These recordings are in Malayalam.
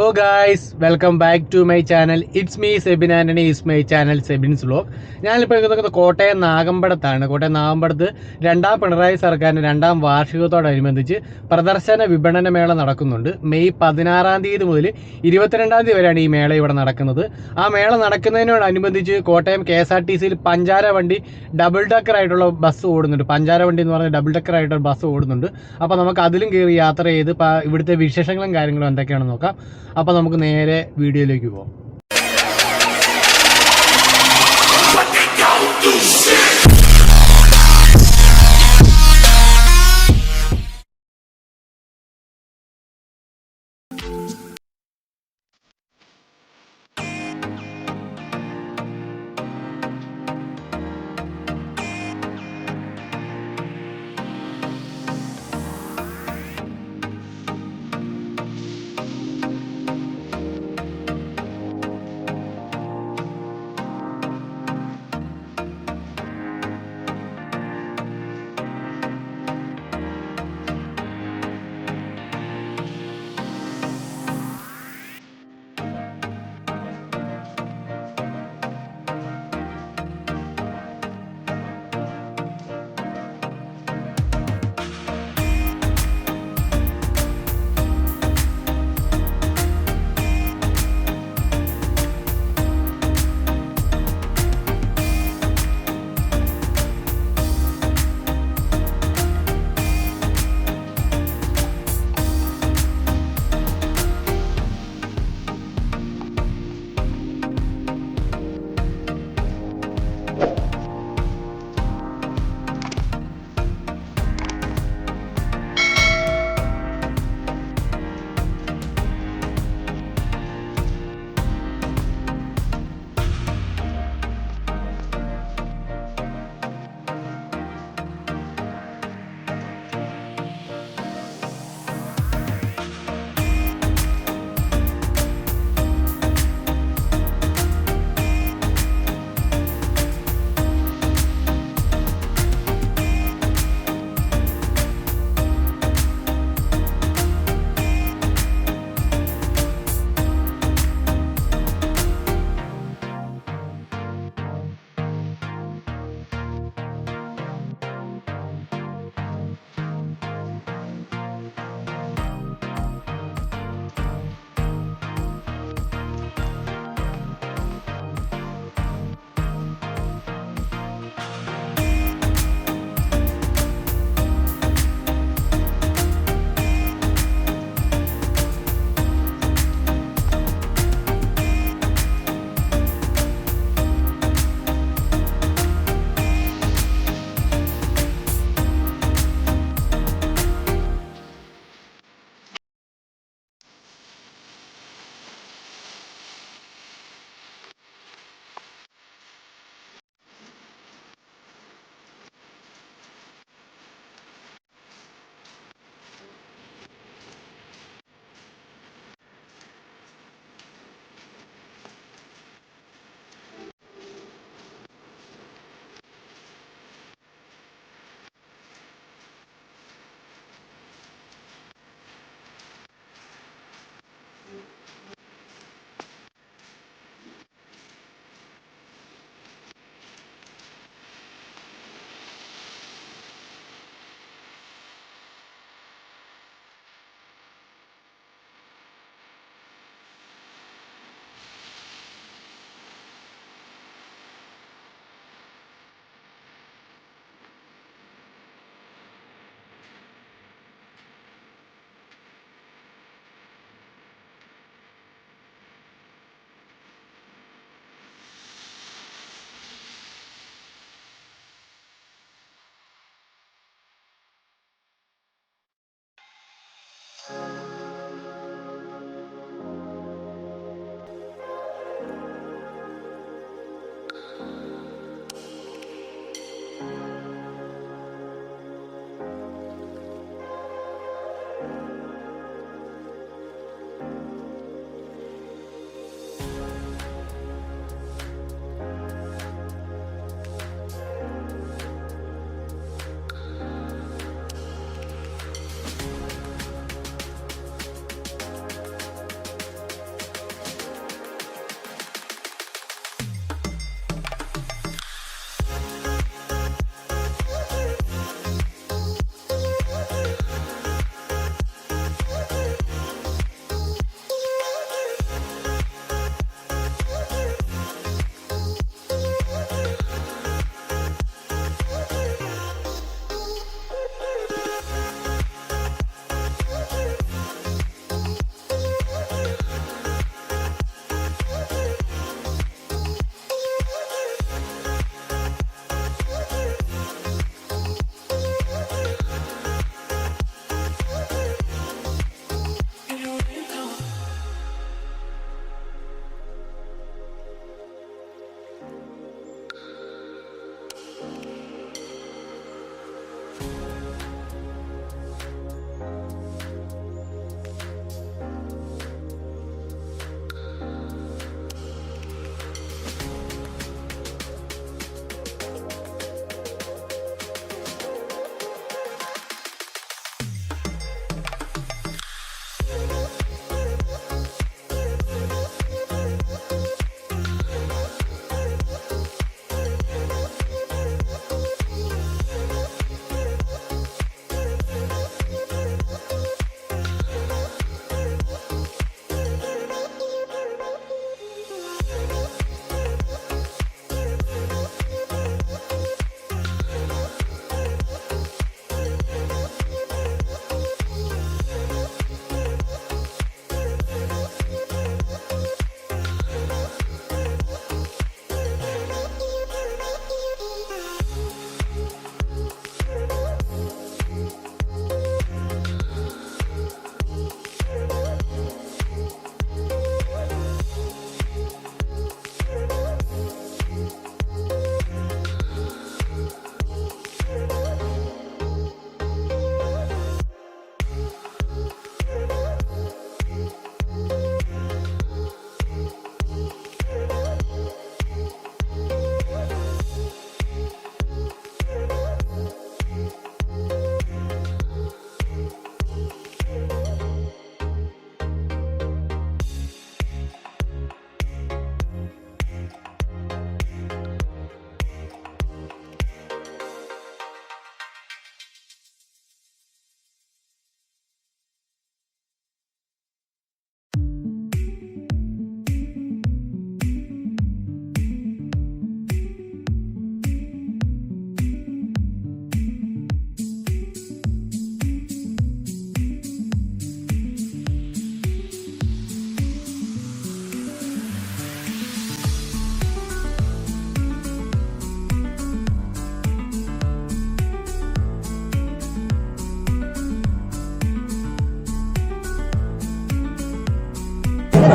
Oh guys welcome back to my channel. It's me Sebin Antony. Is my channel Sebin's vlog. ഞാനിപ്പോൾ നിൽക്കുന്നത് കോട്ടയം നാഗമ്പടത്താണ്. കോട്ടയം നാഗമ്പടത്ത് രണ്ടാം പിണറായി സർക്കാരിൻ്റെ രണ്ടാം വാർഷികത്തോടനുബന്ധിച്ച് പ്രദർശന വിപണന മേള നടക്കുന്നുണ്ട്. മെയ് 16 തീയതി മുതൽ 22 വരെയാണ് ഈ മേള ഇവിടെ നടക്കുന്നത്. ആ മേള നടക്കുന്നതിനോടനുബന്ധിച്ച് കോട്ടയം KSRTCയിൽ പഞ്ചാര വണ്ടി ഡബിൾ ഡെക്കർ ആയിട്ടുള്ള ബസ് ഓടുന്നുണ്ട്. പഞ്ചാര വണ്ടി എന്ന് പറഞ്ഞാൽ ഡബിൾ ഡെക്കർ ആയിട്ടുള്ള ബസ് ഓടുന്നുണ്ട്. അപ്പോൾ നമുക്ക് അതിലും കയറി യാത്ര ചെയ്ത് ഇവിടുത്തെ വിശേഷങ്ങളും കാര്യങ്ങളും എന്തൊക്കെയാണെന്ന് നോക്കാം. അപ്പോൾ നമുക്ക് നേരെ വീഡിയോയിലേക്ക് പോകാം.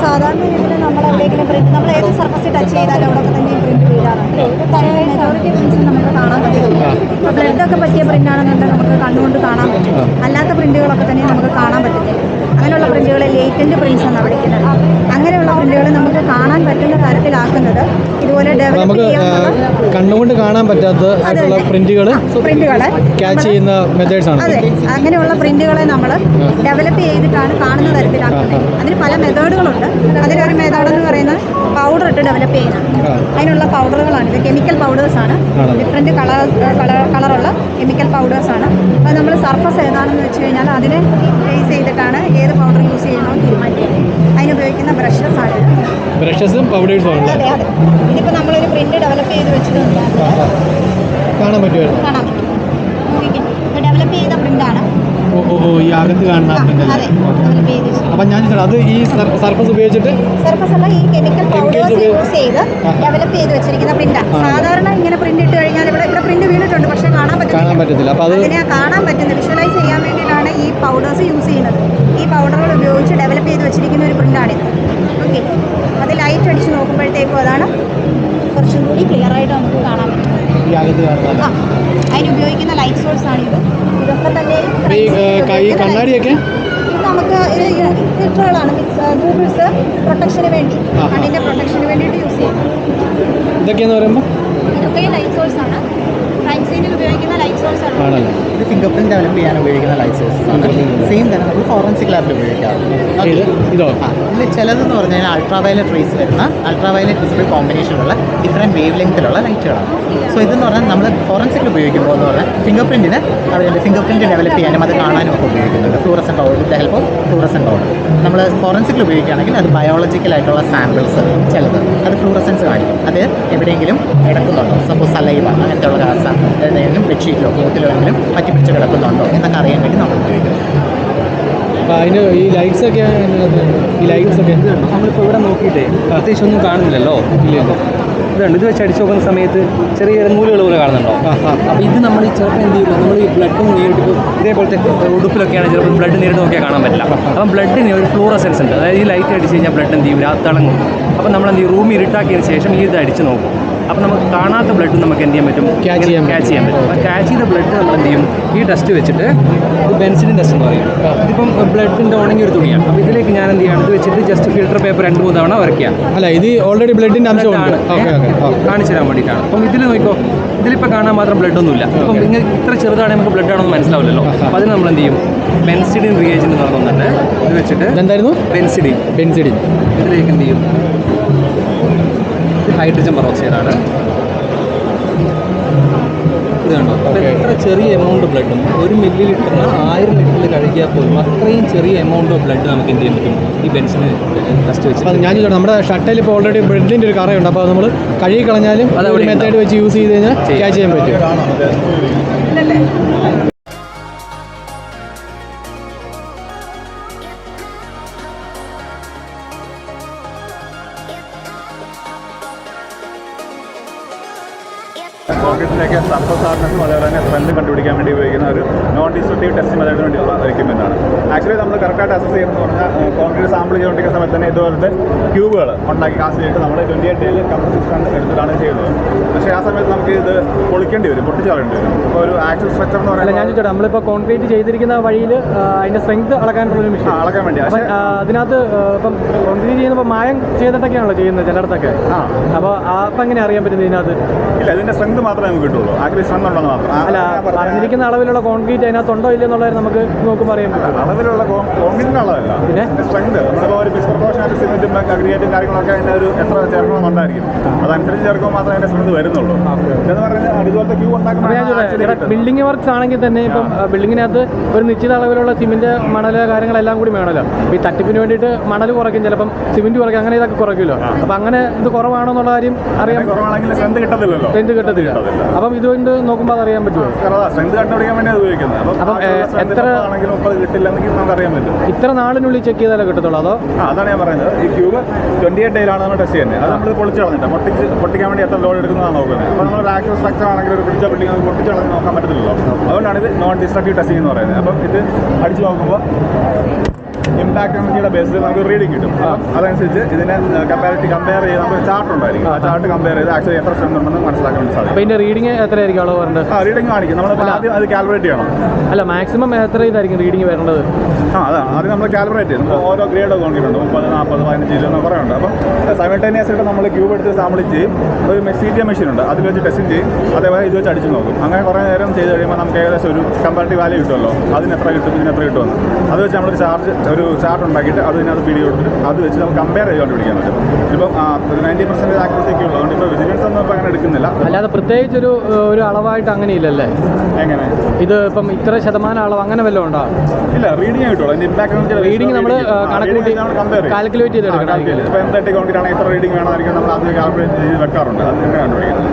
സാധാരണ രീതിയിൽ നമ്മൾ എവിടെയെങ്കിലും പ്രിന്റ് നമ്മൾ ഏത് സർഫസിൽ ടച്ച് ചെയ്താലും അവിടെ തന്നെ പ്രിന്റ് വീഴാറുണ്ട്. മെജോറിറ്റി പ്രിന്റ്സ് നമുക്ക് കാണാൻ പറ്റും. ഇപ്പോൾ ബ്ലഡൊക്കെ പറ്റിയ പ്രിന്റ് ആണെന്നുണ്ടെങ്കിൽ നമുക്ക് കണ്ണുകൊണ്ട് കാണാൻ പറ്റും. അല്ലാത്ത പ്രിന്റുകളൊക്കെ തന്നെ നമുക്ക് കാണാൻ പറ്റത്തില്ല. അങ്ങനെയുള്ള പ്രിന്റുകളെ ലേറ്റന്റ് പ്രിന്റ്സ് എന്നാണ് വിളിക്കുന്നത്. അങ്ങനെയുള്ള പ്രിന്റുകൾ നമുക്ക് കാണാൻ പറ്റുന്ന തരത്തിലാക്കുന്നത് ഇതുപോലെ ഡെവലപ്പ് ചെയ്യാനുള്ള കണ്ണുകൊണ്ട് കാണാൻ പറ്റാത്ത പ്രിന്റുകൾ ക്യാച്ച് ചെയ്യുന്ന മെത്തേഡ്സ് ആണ്. അതെ, അങ്ങനെയുള്ള പ്രിന്റുകളെ നമ്മൾ ഡെവലപ്പ് ചെയ്തിട്ടാണ് കാണുന്ന തരത്തിലാക്കുന്നത്. അതിന് പല മെത്തേഡുകളുണ്ട്. അതിലൊരു മെത്തേഡ് എന്ന് പറയുന്നത് പൗഡർ ഇട്ട് ഡെവലപ്പ് ചെയ്യുന്നതാണ്. അതിനുള്ള പൗഡറുകളാണ് ഇത്. കെമിക്കൽ പൗഡേഴ്സാണ്. ഡിഫറെൻറ്റ് കളറുള്ള കെമിക്കൽ പൗഡേഴ്സാണ്. അത് നമ്മൾ സർഫസ് ഏതാണെന്ന് വെച്ച് കഴിഞ്ഞാൽ അതിനെ ബേസ് ചെയ്തിട്ടാണ് ഏത് പൗഡർ യൂസ് ചെയ്യണമെന്ന് തീരുമാനിക്കുന്നത്. അതിനുപയോഗിക്കുന്ന ബ്രഷസ് ആണ്. ബ്രഷസും പൗഡേഴ്സും ആണ്. അതെ അതെ. ഇതിപ്പോൾ നമ്മളൊരു പ്രിന്റ് ഡെവലപ്പ് ചെയ്ത് വെച്ചിട്ടുണ്ട്. കാണാൻ പറ്റുമോ? കാണാൻ പറ്റും. ഡെവലപ്പ് ചെയ്ത പ്രിന്റാണ്. ഈ അകത്ത് കാണുന്ന അപ്പം ഞാൻ അത് ഈ സർഫസ് ഉപയോഗിച്ചിട്ട് സർഫസ് അല്ല, ഈ കെമിക്കൽ പൗഡേഴ്സ് യൂസ് ചെയ്ത് ഡെവലപ്പ് ചെയ്ത് വെച്ചിരിക്കുന്ന പ്രിന്റാണ്. സാധാരണ ഇങ്ങനെ പ്രിന്റ് ഇട്ട് കഴിഞ്ഞാൽ ഇവിടെ പ്രിന്റ് വീണിട്ടുണ്ട്, പക്ഷെ കാണാൻ പറ്റത്തില്ല. അപ്പോൾ അതിനെ കാണാൻ പറ്റുന്ന വിഷ്വലൈസ് ചെയ്യാൻ വേണ്ടിയിട്ടാണ് ഈ പൗഡേഴ്സ് യൂസ് ചെയ്യുന്നത്. ഈ പൗഡറുകൾ ഉപയോഗിച്ച് ഡെവലപ്പ് ചെയ്ത് വെച്ചിരിക്കുന്ന ഒരു പ്രിന്റാണിത്. ഓക്കെ, അത് ലൈറ്റ് അടിച്ച് നോക്കുമ്പോഴത്തേക്കും അതാണ് കുറച്ചും കൂടി ക്ലിയർ ആയിട്ട് നമുക്ക് കാണാൻ പറ്റും. അതിനുപയോഗിക്കുന്ന ലൈറ്റ് സോഴ്സ് ആണ് ഇത്. ഇതൊക്കെ തന്നെ കണ്ണാടിയൊക്കെ നമുക്ക് ഫിൽറ്ററുകളാണ്. ഗൂഗിൾസ് പ്രൊട്ടക്ഷന് വേണ്ടി, കണ്ണിൻ്റെ പ്രൊട്ടക്ഷന് വേണ്ടിയിട്ട് യൂസ് ചെയ്യും. ഇതൊക്കെയെന്ന് പറയുമ്പോൾ ഇതൊക്കെ ലൈറ്റ് സോഴ്സ് ആണ്. ക്രൈം സീനിൽ ഉപയോഗിക്കുന്ന ലൈറ്റ് സോഴ്സ് ആണ്. ഇത് ഫിംഗർ പ്രിന്റ് ഡെവലപ്പ് ചെയ്യാൻ ഉപയോഗിക്കുന്ന ലൈറ്റ് സോഴ്സസ് ആണ്. സെയിം തന്നെ നമ്മൾ ഫോറൻസിക് ലാബിൽ ഉപയോഗിക്കാറുണ്ട്. ഇതിൽ ചിലതെന്ന് പറഞ്ഞാൽ അൾട്രാവയലറ്റ് റേസ് വരുന്ന അൾട്രാവയലറ്റ് വിസിബിൾ കോമ്പിനേഷനുള്ള ഡിഫറെൻറ്റ് വേവ് ലെങ്ത്തിലുള്ള ലൈറ്റുകളാണ്. സോ ഇതെന്ന് പറഞ്ഞാൽ നമ്മൾ ഫോറൻസിക്കിൽ ഉപയോഗിക്കുമ്പോൾ എന്ന് പറഞ്ഞാൽ ഫിംഗർ പ്രിന്റ് ഡെവലപ്പ് ചെയ്യാനും അത് കാണാനും ഒക്കെ ഉപയോഗിക്കുന്നുണ്ട്. Fluorescent powder, with help of fluorescent powder. നമ്മൾ ഫോറൻസിക്കിൽ ഉപയോഗിക്കുകയാണെങ്കിൽ അത് ബയോളജിക്കലായിട്ടുള്ള സാമ്പിൾസ് ചിലത് അത് ഫ്ലൂറസെൻസ് കാണിക്കും. അത് എവിടെയെങ്കിലും കിടക്കുന്നുണ്ടോ, സപ്പോസ് സലൈവ അങ്ങനത്തെ ഉള്ള ഏതെങ്കിലും ബെഡ്ഷീറ്റിലോ ക്ലോത്തിലോ എങ്കിലും പറ്റിപ്പിടിച്ച് കിടക്കുന്നുണ്ടോ എന്നൊക്കെ അറിയാൻ വേണ്ടി നമ്മൾ ഉപയോഗിക്കും. അപ്പോൾ അതിന് ഈ ലൈറ്റ്സ് ഒക്കെ നമ്മളിപ്പോൾ ഇവിടെ നോക്കിയിട്ടേ അത്യാവശ്യം ഒന്നും കാണുന്നില്ലല്ലോ. ഇല്ലല്ലോ, ഇതുണ്ട്. ഇത് വെച്ച് അടിച്ച് നോക്കുന്ന സമയത്ത് ചെറിയ നൂലുകൾ പോലെ കാണുന്നുണ്ടോ? അപ്പോൾ ഇത് നമ്മൾ ഈ ചിലപ്പോൾ എന്ത് ചെയ്യും, നമ്മൾ ഈ ബ്ലഡ് നേരിട്ട് ഇതേപോലത്തെ ഉടുപ്പിലൊക്കെയാണ് ചിലപ്പോൾ ബ്ലഡ് നേരിട്ട് നോക്കിയാൽ കാണാൻ പറ്റില്ല. അപ്പം ബ്ലഡിന് ഒരു ഫ്ലൂറസെൻസ് ഉണ്ട്. അതായത് ഈ ലൈറ്റ് അടിച്ച് കഴിഞ്ഞാൽ ബ്ലഡ് എന്ത് ചെയ്യും, തിളങ്ങും. അപ്പം നമ്മൾ എന്ത് ചെയ്യും, റൂം ഇരുട്ടാക്കിയതിന് ശേഷം ഈ ഇത് അടിച്ച് നോക്കും. അപ്പോൾ നമുക്ക് കാണാത്ത ബ്ലഡ് നമുക്ക് എന്ത് ചെയ്യാൻ പറ്റും, ക്യാച്ച് ചെയ്യാൻ പറ്റും. അപ്പോൾ ക്യാച്ച് ചെയ്ത ബ്ലഡ് നമ്മൾ എന്ത് ചെയ്യും, ഈ ടെസ്റ്റ് വെച്ചിട്ട് ഇത് ബെൻസിലിൻ ടെസ്റ്റ് എന്ന് പറയും. ഇതിപ്പം ബ്ലഡിൻ്റെ ഉണങ്ങിയ ഒരു തുണിയാണ്. അപ്പോൾ ഇതിലേക്ക് ഞാൻ എന്ത് ചെയ്യണം, ഇത് വെച്ചിട്ട് ജസ്റ്റ് ഫിൽറ്റർ പേപ്പർ 2-3 തവണ വരയ്ക്കുക. അല്ല, ഇത് ഓൾറെഡി ബ്ലഡിൻ്റെ അംശമാണ് കാണിച്ചു തരാൻ വേണ്ടിയിട്ടാണ്. അപ്പം ഇതിൽ നോക്കിക്കോ, ഇതിലിപ്പോൾ കാണാൻ മാത്രം ബ്ലഡൊന്നുമില്ല. അപ്പം ഇങ്ങനെ ഇത്ര ചെറുതാണെങ്കിൽ നമുക്ക് ബ്ലഡ് ആണെന്ന് മനസ്സിലാവില്ലല്ലോ. അപ്പോൾ അതിന് നമ്മൾ എന്ത് ചെയ്യും, ബെൻസിഡിൻ റിയേജൻ്റ് എന്ന് പറയുന്നുണ്ട്. ഇത് വെച്ചിട്ട് എന്തായിരുന്നു ബെൻസിഡിൻ ഇതിലേക്ക് എന്ത് ചെയ്യും, ഹൈഡ്രജൻ പെറോക്സൈഡാണ്. ഇത് കണ്ടോ, എത്ര ചെറിയ എമൗണ്ട് ബ്ലഡും 1 മില്ലി ലിറ്ററിന് 1000 ലിറ്ററിൽ കഴുകിയാൽ പോലും അത്രയും ചെറിയ എമൗണ്ട് ഓഫ് ബ്ലഡ് നമുക്ക് എന്ത് ചെയ്യാൻ പറ്റും ഈ ബെൻസിന് ടെസ്റ്റ് വെച്ച്. ഞാൻ നമ്മുടെ ഷട്ടയിൽ ഇപ്പോൾ ഓൾറെഡി ബ്ലഡിൻ്റെ ഒരു കറയുണ്ട്. അപ്പോൾ നമ്മൾ കഴുകി കളഞ്ഞാലും അതൊരു മെത്തേഡ് വെച്ച് യൂസ് ചെയ്ത് കഴിഞ്ഞാൽ ക്യാച്ച് ചെയ്യാൻ പറ്റും. കോൺക്രീറ്റിലേക്ക് സർഫസ് ഹാർഡ്നെസ്സും അതുപോലെ തന്നെ സ്ട്രെങ്ത് കണ്ടുപിടിക്കാൻ വേണ്ടി ഉപയോഗിക്കുന്ന ഒരു നോൺ ഡിസ്ട്രക്റ്റീവ് ടെസ്റ്റിംഗ് മെത്തേഡിന് വേണ്ടിയുള്ള എക്യുപ്മെൻ്റാണ്. ആക്ച്വലി നമ്മൾ കറക്റ്റായിട്ട് അസസ് ചെയ്യുന്നത് പറഞ്ഞാൽ കോൺക്രീറ്റ് സാമ്പിൾ ചെയ്തുകൊണ്ടിരിക്കുന്ന സമയത്ത് തന്നെ ഇതുപോലത്തെ ക്യൂബുകൾ ഉണ്ടാക്കി കാസ്റ്റ് ചെയ്തിട്ട് നമ്മൾ 28 ഡേയിൽ കംപ്രസിഷൻ എടുത്തിട്ടാണ് ചെയ്യുന്നത്. പക്ഷേ ആ സമയത്ത് നമുക്ക് ഇത് പൊളിക്കേണ്ടി വരും, പൊട്ടിച്ച് കളയേണ്ടി വരും. അപ്പോൾ ഒരു ആക്ച്വൽ സ്ട്രക്ചർ എന്ന് പറയുന്നത് ഞാൻ ചോദിച്ചോട്ടെ, നമ്മളിപ്പോൾ കോൺക്രീറ്റ് ചെയ്തിരിക്കുന്ന വഴിയിൽ അതിൻ്റെ സ്ട്രെങ്ത് അളക്കാനുള്ള മെഷീൻ അളക്കാൻ വേണ്ടി. അതിനകത്ത് ഇപ്പം കോൺക്രീറ്റ് ചെയ്യുമ്പോൾ മായം ചെയ്തിട്ടൊക്കെയാണല്ലോ ചെയ്യുന്നത് ചിലയിടത്തൊക്കെ. അപ്പോൾ അപ്പം എങ്ങനെ അറിയാൻ പറ്റുന്നത് ഇതിനകത്ത്? ഇല്ല, ഇതിൻ്റെ സ്ട്രെങ്ത് മാത്രമേ നമുക്ക് കിട്ടുള്ളൂ. ആക്ച്വലി സ്ട്രെങ്ത് ഉണ്ടെന്ന് മാത്രം. അല്ല, പറഞ്ഞിരിക്കുന്ന അളവിലുള്ള കോൺക്രീറ്റ് അതിനകത്തുണ്ടോ ഇല്ലെന്നുള്ളത് നമുക്ക് നോക്കുമ്പോൾ അറിയാൻ പറ്റും. അളവിലുള്ള കോൺക്രീറ്റിൻ്റെ അളവല്ല, പിന്നെ സ്ട്രെങ്ത്. നമ്മളിപ്പോൾ ഒരു ഡിസ്പ്രപ്പോർഷനായിട്ട് സിമെന്റും അഗ്രിഗേറ്റും കാര്യങ്ങളൊക്കെ അതിൻ്റെ ഒരു എത്ര ചേർക്കണമെന്നുണ്ടായിരിക്കും, അതനുസരിച്ച് ചേർക്കുമ്പോൾ മാത്രമേ അതിൻ്റെ സ്ട്രെങ്ത് വരുന്നുള്ളൂ. എന്ന് പറഞ്ഞാൽ ഇതുപോലത്തെ ക്യൂ ഉണ്ടാക്കുന്ന ബിൽഡിംഗ് വർക്ക്സ് ആണെങ്കിൽ തന്നെ ഇപ്പം ബിൽഡിങ്ങിനകത്ത് ഒരു നിശ്ചിത അളവിലുള്ള സിമെന്റ്, മണല് കാര്യങ്ങളെല്ലാം കൂടി വേണമല്ലോ. ഈ തട്ടിപ്പിന് വേണ്ടിയിട്ട് മണൽ കുറയ്ക്കും, ചിലപ്പം സിമെന്റ് കുറയ്ക്കും, അങ്ങനെ ഇതൊക്കെ കുറയ്ക്കുമല്ലോ. അപ്പം അങ്ങനെ ഇത് കുറവാണോ എന്നുള്ള കാര്യം അറിയാൻ സ്ട്രെങ്ത് കിട്ടത്തില്ലല്ലോ. സ്ട്രെങ്ത് കിട്ടത്തില്ല. അപ്പം ഇതുകൊണ്ട് നോക്കുമ്പോൾ അത് അറിയാൻ പറ്റുമോ? സ്ട്രെങ്ത് കണ്ടുപിടിക്കാൻ വേണ്ടി ഉപയോഗിക്കുന്നത്. അപ്പം എത്ര ആണെങ്കിലും 30 കിട്ടില്ലെങ്കിൽ നമുക്ക് അറിയാൻ പറ്റും. ഇത്ര നാളിനുള്ളിൽ ചെക്ക് ചെയ്താലേ കിട്ടത്തുള്ളൂ അതോ? അതാണ് ഞാൻ പറയുന്നത്. ഈ ക്യൂബ് 28 ഡേയിലാണ് നമ്മൾ ടെസ്റ്റ് ചെയ്യുന്നത്. അത് നമ്മൾ പൊളിച്ച് കളഞ്ഞിട്ട് പൊട്ടിക്കാൻ വേണ്ടി എത്ര ലോഡ് എടുക്കുന്നതാണ് നോക്കുന്നത്. അപ്പോൾ നമ്മൾ ആക്ച്വൽ സ്ട്രക്ചർ ആണെങ്കിൽ ഒരു പിടിച്ച ബിൽഡിംഗ് അത് പൊട്ടിച്ച് കളഞ്ഞ് നോക്കാൻ പറ്റത്തില്ലല്ലോ. അതുകൊണ്ടാണ് ഇത് നോൺ ഡിസ്ട്രക്റ്റീവ് ടെസ്റ്റിംഗ് എന്ന് പറയുന്നത്. അപ്പം ഇത് അടിച്ച് നോക്കുമ്പോൾ ഇമ്പാക്ട് എനർജിയുടെ ബേസിൽ നമുക്ക് റീഡിങ് കിട്ടും. അതനുസരിച്ച് ഇതിനെ കമ്പയർ ചെയ്ത് നമുക്ക് ചാർട്ട് ഉണ്ടായിരിക്കും. ആ ചാർട്ട് കമ്പയർ ചെയ്ത് ആക്ച്വലി എത്ര സ്ട്രെങ്ത് ഉണ്ടെന്ന് മനസ്സിലാക്കാൻ സാധിക്കും. അപ്പോൾ ഇതിൻ്റെ റീഡിങ് എത്രയായിരിക്കും അളവ് വരേണ്ടത്? റീഡിങ് കാണിക്കും. നമ്മൾ ആദ്യം അത് കാൽക്കുലേറ്റ് ചെയ്യണം. അല്ല, മാക്സിമം എത്ര ഇതായിരിക്കും റീഡിങ് വരേണ്ടത്? അതാണ് ആദ്യം നമ്മൾ കാൽക്കുലേറ്റ് ചെയ്യും. നമ്മൾ ഓരോ ഗ്രേഡ് നോക്കിയിട്ടുണ്ട്, 30, 40, 15, 20 കുറേ ഉണ്ട്. അപ്പം സൈമൾട്ടേനിയസ് ആയിട്ട് നമ്മൾ ക്യൂബ് എടുത്ത് സാമ്പിൾ ചെയ്യും. ഒരു CTM മെഷീൻ ഉണ്ട്, അതിൽ വെച്ച് ടെസ്റ്റിംഗ് ചെയ്യും. അതേപോലെ ഇത് വെച്ച് അടിച്ച് നോക്കും. അങ്ങനെ കുറേ നേരം ചെയ്ത് കഴിയുമ്പോൾ നമുക്ക് ഏകദേശം ഒരു കമ്പാരിറ്റീവ് വാല്യൂ കിട്ടുമല്ലോ. അതിന് എത്ര കിട്ടും, ഇതിന് എത്ര കിട്ടുമെന്ന്. അത് വെച്ച് നമ്മളൊരു ചാർട്ട് ഉണ്ടാക്കിയിട്ട് അതിനകത്ത് വീഡിയോ കൊടുത്തിട്ട് അത് വെച്ച് നമുക്ക് കമ്പയർ ചെയ്തുകൊണ്ട് പിടിക്കാൻ പറ്റും. ഇപ്പം 90% ആക്യുറസിയൊക്കെ ഉള്ളതുകൊണ്ട് ഇപ്പോൾ വിജിലൻസ് ഒന്നും ഇപ്പോൾ അങ്ങനെ എടുക്കുന്നില്ല. അല്ലാതെ പ്രത്യേകിച്ച് ഒരു അളവായിട്ട് അങ്ങനെ ഇല്ലല്ലേ? എങ്ങനെ ഇത് ഇപ്പം ഇത്ര ശതമാനം അളവ് അങ്ങനെ വല്ലതും ഉണ്ടോ? ഇല്ല, റീഡിങ് കിട്ടുള്ളൂ. അതിൻ്റെ ഇമ്പാക്ട് റീഡിങ് നമ്മൾ കണക്കൂട്ടി കാൽക്കുലേറ്റ് ചെയ്ത് എടുക്കണം. ഇപ്പോൾ M30 കോൺക്രീറ്റാണെങ്കിൽ എത്ര റീഡിങ് വേണമായിരിക്കും നമ്മൾ ആദ്യം കാൽക്കുലേറ്റ് ചെയ്ത് വെക്കാറുണ്ട്. അത് തന്നെ കണ്ടുപിടിക്കുന്നത്.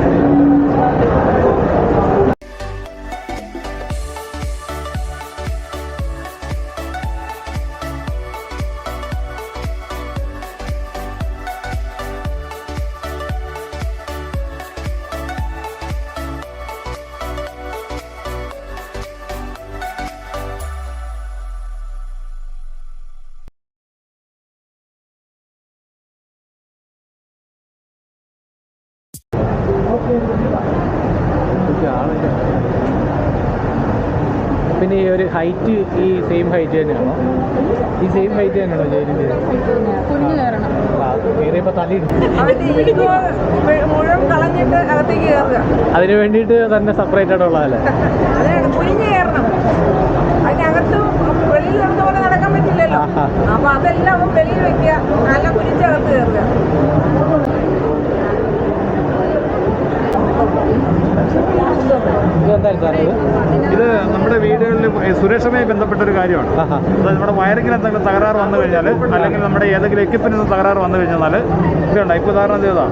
പിന്നെ ഈ ഒരു ഹൈറ്റ് ഈ സെയിം ഹൈറ്റ് തന്നെയാണോ? ഈ സെയിം ഹൈറ്റ് തന്നെയാണോ ജയിലിൻ്റെ? കുഞ്ഞു കയറണം, കയറിയപ്പോൾ തലയിടും. മുഴുവൻ കളഞ്ഞിട്ട് അകത്തേക്ക് കയറുക. അതിന് വേണ്ടിയിട്ട് തന്നെ സെപ്പറേറ്റ് ആയിട്ടുള്ളതല്ലേ? അതിനാണ് കുഞ്ഞു കയറണം. അതിനകത്ത് വെളിയിൽ നടന്ന പോലെ നടക്കാൻ പറ്റില്ലല്ലോ. അപ്പൊ അതെല്ലാം വെളിയിൽ വെക്കുക, നല്ല കുരിച്ചകത്ത് കയറുക. ഇത് നമ്മുടെ വീടുകളിൽ സുരക്ഷയുമായി ബന്ധപ്പെട്ട ഒരു കാര്യമാണ്. അതായത് നമ്മുടെ വയറിങ്ങിന് എന്തെങ്കിലും തകരാറ് വന്നു കഴിഞ്ഞാൽ, അല്ലെങ്കിൽ നമ്മുടെ ഏതെങ്കിലും എക്യുപ്മെന്റിന് തകരാറ് വന്നു കഴിഞ്ഞാൽ ഇതുണ്ട്. ഇപ്പോൾ ഉദാഹരണം ചെയ്താ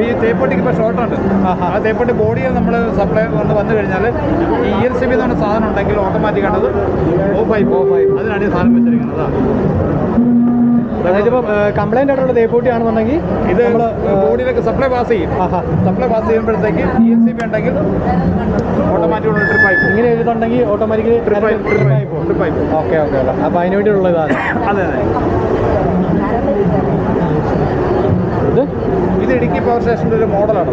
ഈ തേപ്പട്ടിക്ക് ഇപ്പോൾ ഷോർട്ടുണ്ട്. ആ തേപ്പട്ടി ബോഡിയിൽ നമ്മൾ സപ്ലൈ വന്നു കഴിഞ്ഞാൽ ഈ ELCB എന്ന് പറഞ്ഞ സാധനം ഉണ്ടെങ്കിൽ ഓട്ടോമാറ്റിക്കാണത് ഓഫായി അതിനാണ് ഈ സാധനം വെച്ചിരിക്കുന്നത്. അതായത് ഇപ്പോൾ കംപ്ലൈൻ്റ് ആയിട്ടുള്ള തേപ്പൂട്ടിയാണെന്നുണ്ടെങ്കിൽ ഇത് നമ്മൾ ബോഡിയിലേക്ക് സപ്ലൈ പാസ് ചെയ്യും. സപ്ലൈ പാസ് ചെയ്യുമ്പോഴത്തേക്ക് ELCB ഉണ്ടെങ്കിൽ ഓട്ടോമാറ്റിക്കുള്ള ട്രിപ്പായി പോകും. ഇങ്ങനെ എഴുതുന്നുണ്ടെങ്കിൽ ഓട്ടോമാറ്റിക്കലി ട്രിപ്പായി പോകും. ഓക്കെ. അപ്പോൾ അതിന് വേണ്ടിയുള്ള ഇതാണ്. അതെ. ഇത് ഇടുക്കി പവർ സ്റ്റേഷൻ്റെ ഒരു മോഡലാണ്.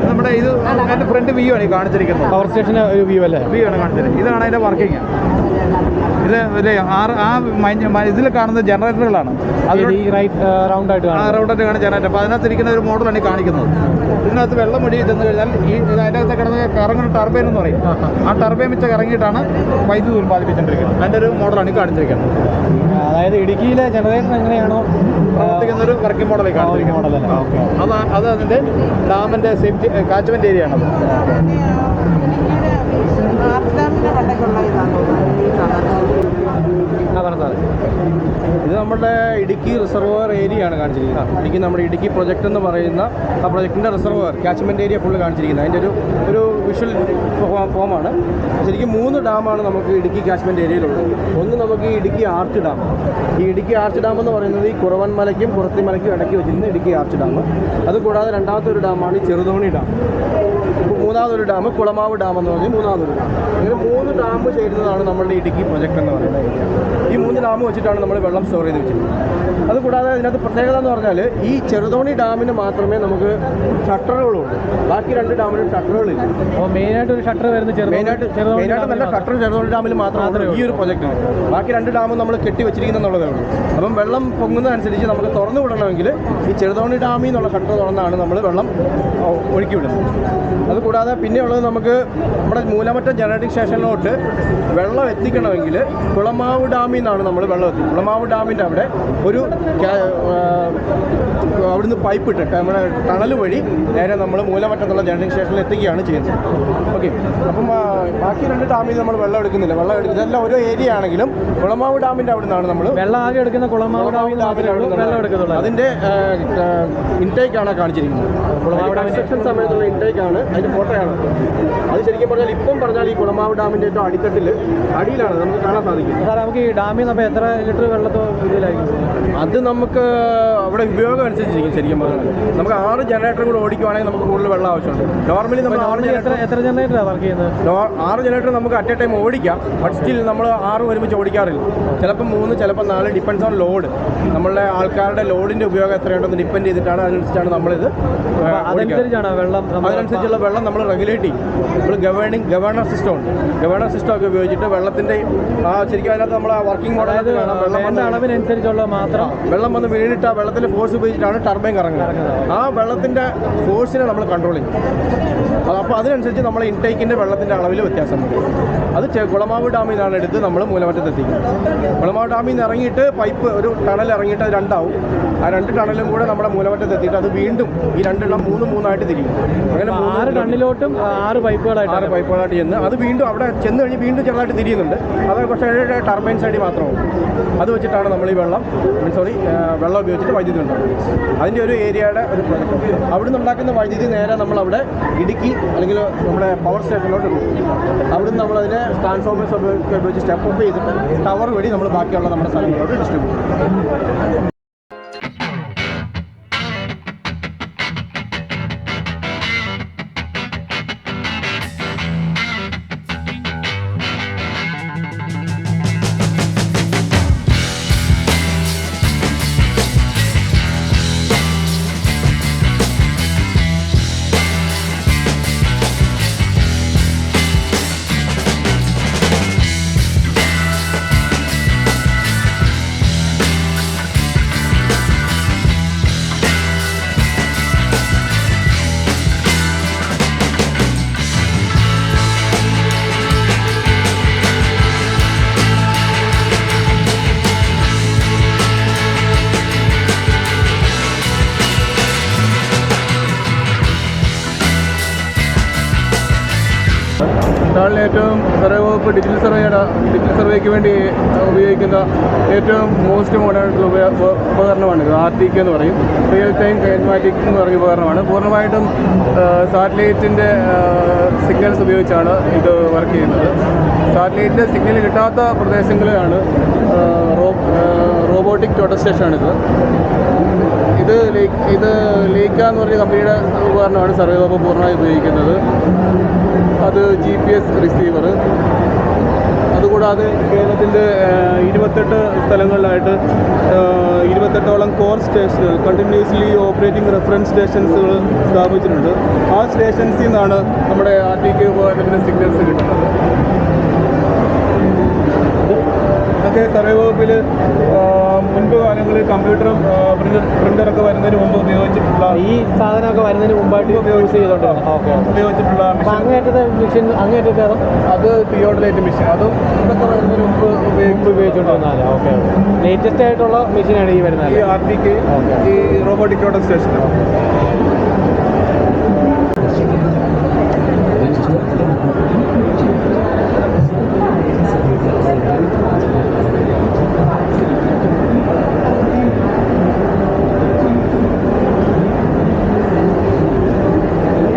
നമ്മുടെ ഇത് അതിൻ്റെ ഫ്രണ്ട് വ്യൂ ആണ് ഈ കാണിച്ചിരിക്കുന്നത്. പവർ സ്റ്റേഷൻ്റെ ഒരു വ്യൂ അല്ലേ? വ്യൂ ആണ് കാണിച്ചിരിക്കുന്നത്. ഇതാണ് അതിൻ്റെ വർക്കിംഗ്. ഇത് ഇതിൽ കാണുന്ന ജനറേറ്ററുകളാണ്. റൗണ്ടായിട്ട് കാണുന്ന ജനറേറ്റർ. അപ്പോൾ അതിനകത്ത് ഇരിക്കുന്ന ഒരു മോഡലാണ് ഈ കാണിക്കുന്നത്. ഇതിനകത്ത് വെള്ളം ഒഴുകി ചെന്ന് കഴിഞ്ഞാൽ അതിൻ്റെ അകത്ത് കിടന്ന് കറങ്ങുന്ന ടർബൈൻ എന്ന് പറയും. ആ ടർബൈൻ വെച്ച് കറങ്ങിയിട്ടാണ് വൈദ്യുതി ഉൽപ്പാദിപ്പിച്ചുകൊണ്ടിരിക്കുന്നത്. അതിൻ്റെ ഒരു മോഡലാണ് ഈ കാണിച്ചിരിക്കുന്നത്. അതായത് ഇടുക്കിയിലെ ജനറേറ്റർ എങ്ങനെയാണോ പ്രവർത്തിക്കുന്ന ഒരു വർക്കിംഗ് മോഡലായി കാണിച്ചിരിക്കുന്നത്. അത് അതിൻ്റെ ഡാമിൻ്റെ സേഫ്റ്റി കാച്ച്മെൻറ്റ് ഏരിയ ആണത്. ഇത് നമ്മുടെ ഇടുക്കി റിസർവോയർ ഏരിയ ആണ് കാണിച്ചിരിക്കുന്നത്. നമ്മുടെ ഇടുക്കി പ്രൊജക്റ്റ് എന്ന് പറയുന്ന ആ പ്രൊജക്റ്റിൻ്റെ റിസർവോയർ കാച്ച്മെൻറ്റ് ഏരിയ ഫുള്ള് കാണിച്ചിരിക്കുന്നത്. അതിൻ്റെ ഒരു വിഷ്വൽ ഫോമാണ്. ശരിക്കും 3 ഡാമാണ് നമുക്ക് ഇടുക്കി കാച്ച്മെൻറ്റ് ഏരിയയിലുള്ളത്. ഒന്ന് നമുക്ക് ഈ ഇടുക്കി ആർച്ച് ഡാം. ഈ ഇടുക്കി ആർച്ച് ഡാം എന്ന് പറയുന്നത് ഈ കുറവൻമലയ്ക്കും പുറത്തിമലയ്ക്കും ഇടയ്ക്ക് വെച്ചിരുന്ന ഇടുക്കി ആർച്ച് ഡാം. അതുകൂടാതെ രണ്ടാമത്തെ ഒരു ഡാമാണ് ഈ ചെറുതോണി ഡാം. മൂന്നാമതൊരു ഡാം കുളമാവ് ഡാം എന്ന് പറഞ്ഞാൽ മൂന്നാമതൊരു ഡാം. ഇങ്ങനെ 3 ഡാം ചേരുന്നതാണ് നമ്മളുടെ ഇടുക്കി പ്രൊജക്റ്റ് എന്ന് പറയുന്ന ഏരിയ. ഈ 3 ഡാം വെച്ചിട്ടാണ് നമ്മൾ വെള്ളം സ്റ്റോർ ചെയ്ത് വെച്ചിരിക്കുന്നത്. അതുകൂടാതെ അതിനകത്ത് പ്രത്യേകത എന്ന് പറഞ്ഞാൽ ഈ ചെറുതോണി ഡാമിന് മാത്രമേ നമുക്ക് ഷട്ടറുകളുള്ളൂ. ബാക്കി 2 ഡാമിനും ഷട്ടറുകളില്ല. അപ്പോൾ മെയിനായിട്ട് ഒരു ഷട്ടർ വരുന്നത് മെയിനായിട്ട് നല്ല ഷട്ടർ ചെറുതോണി ഡാമിൽ മാത്രമാണ് ഈ ഒരു പ്രൊജക്റ്റ്. ബാക്കി 2 ഡാമും നമ്മൾ കെട്ടി വെച്ചിരിക്കുന്നുള്ളതേ ഉള്ളൂ. അപ്പം വെള്ളം പൊങ്ങുന്നതനുസരിച്ച് നമുക്ക് തുറന്നു വിടണമെങ്കിൽ ഈ ചെറുതോണി ഡാമിൽ നിന്നുള്ള ഷട്ടർ തുറന്നാണ് നമ്മൾ വെള്ളം ഒഴുക്കി വിടുന്നത്. അതുകൂടാതെ പിന്നെയുള്ളത് നമുക്ക് നമ്മുടെ മൂലമറ്റം ജനറേറ്റിംഗ് സ്റ്റേഷനിലോട്ട് വെള്ളം എത്തിക്കണമെങ്കിൽ കുളമാവ് ഡാമിൽ നിന്നാണ് നമ്മൾ വെള്ളം എത്തിക്കും. കുളമാവ് ഡാമിൻ്റെ അവിടെ ഒരു അവിടുന്ന് പൈപ്പ് ഇട്ടിട്ട് നമ്മുടെ ടണൽ വഴി നേരെ നമ്മൾ മൂലമറ്റത്തുള്ള ജനറേറ്റിംഗ് സ്റ്റേഷനിൽ എത്തിക്കുകയാണ് ചെയ്യുന്നത്. ഓക്കെ. അപ്പം ബാക്കി 2 ഡാമിൽ നമ്മൾ വെള്ളം എടുക്കുന്നില്ല. ഇതെല്ലാം ഓരോ ഏരിയ ആണെങ്കിലും കുളമാവ് ഡാമിൻ്റെ അവിടെ നിന്നാണ് നമ്മൾ വെള്ളം ആകെ എടുക്കുന്ന കുളമാവ് ഡാമിൻ്റെ വെള്ളം എടുക്കുന്നുള്ളൂ. അതിൻ്റെ ഇൻടേക്കാണ് കാണിച്ചിരിക്കുന്നത്. കൺസ്ട്രക്ഷൻ സമയത്തുള്ള ഇൻടേക്കാണ്, അതിൻ്റെ ഫോട്ടോയാണ്. അത് ശരിക്കും പറഞ്ഞാൽ ഇപ്പം പറഞ്ഞാൽ ഈ കുളമാവ് ഡാമിൻ്റെ ഏറ്റവും അടിത്തട്ടിൽ അടിയിലാണ് നമുക്ക് കാണാൻ സാധിക്കും. സാർ നമുക്ക് ഈ ഡാമിൽ നിന്ന് അപ്പോൾ എത്ര ലിറ്റർ വെള്ളത്തോ ഇതിലായിരിക്കും? അത് നമുക്ക് അവിടെ ഉപയോഗം അനുസരിച്ചിരിക്കും. ശരിക്കും പറഞ്ഞാൽ നമുക്ക് 6 ജനറേറ്ററും കൂടെ ഓടിക്കുവാണെങ്കിൽ നമുക്ക് കൂടുതൽ വെള്ളം ആവശ്യമുണ്ട്. നോർമലി നമ്മൾ 6 എത്ര ജനറേറ്ററാണ് വർക്ക് ചെയ്യുന്നത്? 6 ജനറേറ്റർ നമുക്ക് അറ്റ് എ ടൈം ഓടിക്കാം. ബട്ട് സ്റ്റിൽ നമ്മൾ 6 ഒരുമിച്ച് ഓടിക്കാറില്ല. ചിലപ്പോൾ 3, ചിലപ്പോൾ 4, ഡിപ്പെൻഡ്സ് ഓൺ ലോഡ്. നമ്മളുടെ ആൾക്കാരുടെ ലോഡിൻ്റെ ഉപയോഗം എത്രയുണ്ടെന്ന് ഡിപ്പെൻഡ് ചെയ്തിട്ടാണ്, അതനുസരിച്ചാണ് നമ്മളിത് അതിനനുസരിച്ചുള്ള വെള്ളം നമ്മൾ റെഗുലേറ്റ് ചെയ്യും. നമ്മൾ ഗവേണർ സിസ്റ്റം ഉണ്ട്. ഗവേണർ സിസ്റ്റം ഒക്കെ ഉപയോഗിച്ചിട്ട് വെള്ളത്തിൻ്റെ ശരിക്കും അതിനകത്ത് നമ്മൾ വർക്കിംഗ് മോഡലായിട്ട് കാണാം. അളവിനനുസരിച്ചുള്ള മാത്രം വെള്ളം വന്ന് വീണിട്ട് ആ വെള്ളത്തിൻ്റെ ഫോഴ്സ് ഉപയോഗിച്ചിട്ടാണ് ടർബൈൻ കറങ്ങുന്നത്. ആ വെള്ളത്തിൻ്റെ ഫോഴ്സിനെ നമ്മൾ കൺട്രോൾ ചെയ്യും. അപ്പോൾ അതിനനുസരിച്ച് നമ്മൾ ഇൻടേക്കിൻ്റെ വെള്ളത്തിൻ്റെ അളവിൽ വ്യത്യാസം വരും. അത് കുളമാവ് ഡാമിൽ നിന്നാണ് എടുത്ത് നമ്മൾ മൂലമറ്റത്ത് എത്തിക്കുന്നത്. കുളമാവ് ഡാമിൽ നിന്ന് ഇറങ്ങിയിട്ട് പൈപ്പ് ഒരു ടണൽ ഇറങ്ങിയിട്ട് അത് 2 ആവും. ആ 2 ടണലും കൂടെ നമ്മുടെ മൂലമറ്റത്ത് എത്തിയിട്ട് അത് വീണ്ടും ഈ 2 എണ്ണം 3 ആയിട്ട് തിരിയും. അങ്ങനെ 6 ടണ്ണിലോട്ടും 6 പൈപ്പുകളായിട്ട് ചെന്ന് അത് വീണ്ടും അവിടെ ചെന്ന് കഴിഞ്ഞ് വീണ്ടും ചെറുതായിട്ട് തിരിയുന്നുണ്ട്. അത് പക്ഷേ ടർബൈൻ സൈഡിൽ മാത്രമാവും. അത് വെച്ചിട്ടാണ് നമ്മൾ ഈ വെള്ളം ഉപയോഗിച്ചിട്ട് വൈദ്യുതി ഉണ്ടാക്കുന്നത്. അതിൻ്റെ ഒരു ഏരിയയുടെ ഒരു പ്രോജക്റ്റ്. അവിടെ നിന്ന് ഉണ്ടാക്കുന്ന വൈദ്യുതി നേരെ നമ്മളവിടെ ഇടുക്കി അല്ലെങ്കിൽ നമ്മുടെ പവർ സ്റ്റേഷനിലോട്ട് പോകും. അവിടുന്ന് നമ്മളതിനെ ട്രാൻസ്ഫോമേഴ്സ് ഉപയോഗിച്ച് സ്റ്റെപ്പ് അപ്പ് ചെയ്തിട്ട് ടവർ വഴി നമ്മൾ ബാക്കിയുള്ള നമ്മുടെ സ്ഥലങ്ങളിലോട്ട് ഡിസ്ട്രിബ്യൂട്ട് ചെയ്യും. നാളിൽ ഏറ്റവും സർവേ വകുപ്പ് ഡിജിറ്റൽ സർവേക്ക് വേണ്ടി ഉപയോഗിക്കുന്ന ഏറ്റവും മോസ്റ്റ് മോഡേൺ ആയിട്ടുള്ള ഉപകരണമാണിത്. RTK എന്ന് പറയും, റിയൽ ടൈം കൈനമാറ്റിക് എന്ന് പറയുന്ന ഉപകരണമാണ്. പൂർണ്ണമായിട്ടും സാറ്റലൈറ്റിൻ്റെ സിഗ്നൽസ് ഉപയോഗിച്ചാണ് ഇത് വർക്ക് ചെയ്യുന്നത്. സാറ്റലൈറ്റിൻ്റെ സിഗ്നൽ കിട്ടാത്ത പ്രദേശങ്ങളിലാണ് റോബോട്ടിക് ടോട്ടൽ സ്റ്റേഷനാണിത്. ഇത് ലേക്ക എന്ന് പറഞ്ഞ കമ്പനിയുടെ ഉപകരണമാണ് സർവേ വകുപ്പ് പൂർണ്ണമായി ഉപയോഗിക്കുന്നത്. അത് GPS റിസീവർ. അതുകൂടാതെ കേരളത്തിൻ്റെ 28 സ്ഥലങ്ങളിലായിട്ട് 28ഓളം കോർ സ്റ്റേഷനുകൾ, കണ്ടിന്യൂസ്ലി ഓപ്പറേറ്റിംഗ് റെഫറൻസ് സ്റ്റേഷൻസുകൾ സ്ഥാപിച്ചിട്ടുണ്ട്. ആ സ്റ്റേഷൻസിൽ നിന്നാണ് നമ്മുടെ RTK ഉപകരണത്തിന് സിഗ്നൽസ് കിട്ടുന്നത്. ഇതൊക്കെ സർവേ വകുപ്പിൽ മുൻപ് കാലങ്ങളിൽ കമ്പ്യൂട്ടറും പ്രിൻ്ററൊക്കെ വരുന്നതിന് മുമ്പ് ഉപയോഗിച്ചിട്ടുള്ള ഈ സാധനമൊക്കെ വരുന്നതിന് മുമ്പായിട്ട് ഉപയോഗിച്ചിട്ടുള്ള അങ്ങേറ്റത്തെ മെഷീൻ അത് തിയോഡലൈറ്റ് മെഷീൻ, അതും ഇതൊക്കെ വരുന്നതിന് മുമ്പ് ഉപയോഗിച്ചുകൊണ്ടിരുന്നതാണ്. ഓക്കെ, ലേറ്റസ്റ്റ് ആയിട്ടുള്ള മെഷീനാണ് ഈ വരുന്നത്. ഈ RTK, ഈ റോബോട്ടിക് ടോട്ടൽ സ്റ്റേഷൻ.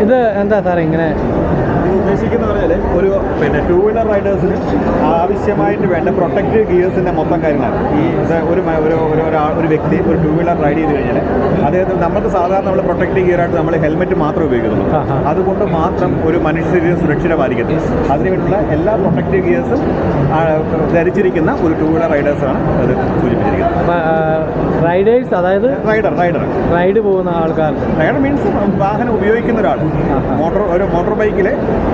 ഇത് എന്താ സാറേ ഇങ്ങനെ ഉദ്ദേശിക്കുന്നത് പറഞ്ഞാൽ ഒരു ടൂ വീലർ റൈഡേഴ്സിന് ആവശ്യമായിട്ട് വേണ്ട പ്രൊട്ടക്റ്റീവ് ഗിയേഴ്സിൻ്റെ മൊത്തം കാര്യങ്ങളാണ്. ഈ ഒരു വ്യക്തി ഒരു ടൂ വീലർ റൈഡ് ചെയ്ത് കഴിഞ്ഞാൽ അദ്ദേഹത്തിന് നമുക്ക് സാധാരണ നമ്മൾ പ്രൊട്ടക്റ്റീവ് ഗിയറായിട്ട് നമ്മൾ ഹെൽമെറ്റ് മാത്രം ഉപയോഗിക്കുന്നുള്ളൂ. അതുകൊണ്ട് മാത്രം ഒരു മനുഷ്യശരീരം സുരക്ഷിതമായിരിക്കും. അതിനുവേണ്ടിയുള്ള എല്ലാ പ്രൊട്ടക്റ്റീവ് ഗിയേഴ്സും ധരിച്ചിരിക്കുന്ന ഒരു ടൂ വീലർ റൈഡേഴ്സാണ് അത് സൂചിപ്പിച്ചിരിക്കുന്നത്. റൈഡേഴ്സ്, അതായത് റൈഡ് പോകുന്ന ആൾക്കാർ. റൈഡർ മീൻസ് വാഹനം ഉപയോഗിക്കുന്ന ഒരാൾ. മോട്ടോർ ബൈക്കിൽ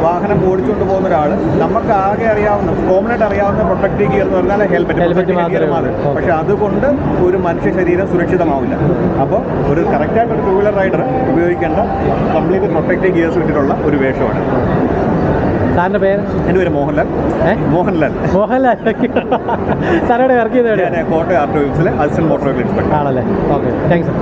വാഹനം ഓടിച്ചുകൊണ്ട് പോകുന്ന ഒരാൾ നമുക്ക് ആകെ അറിയാവുന്ന കോമണായിട്ട് അറിയാവുന്ന പ്രൊട്ടക്റ്റീവ് ഗിയർ എന്ന് പറഞ്ഞാൽ ഹെൽമെറ്റ് മാത്രമേ. പക്ഷെ അതുകൊണ്ട് ഒരു മനുഷ്യ ശരീരം സുരക്ഷിതമാവില്ല. അപ്പോൾ ഒരു കറക്റ്റായിട്ട് ഒരു ടൂ വീലർ റൈഡർ ഉപയോഗിക്കേണ്ട കംപ്ലീറ്റ് പ്രൊട്ടക്റ്റീവ് ഗിയേഴ്സ് ഇട്ടിട്ടുള്ള ഒരു വേഷമാണ്. സാറിൻ്റെ പേര്? എൻ്റെ പേര് മോഹൻലാൽ. സാറോട് വർക്ക് ചെയ്തത്? ഞാൻ Kottayam RTO assistant motor vehicle inspector ആണല്ലേ. Okay, thanks.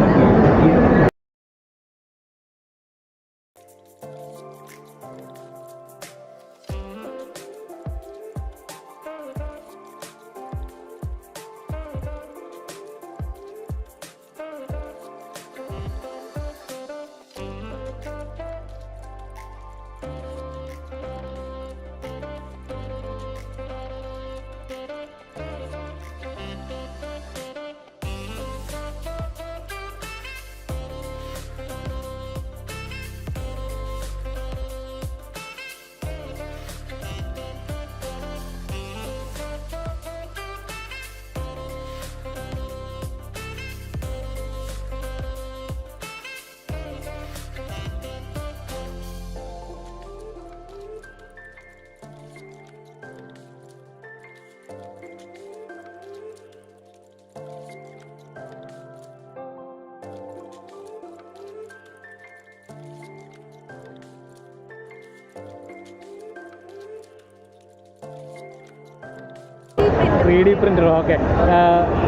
3D printer, okay.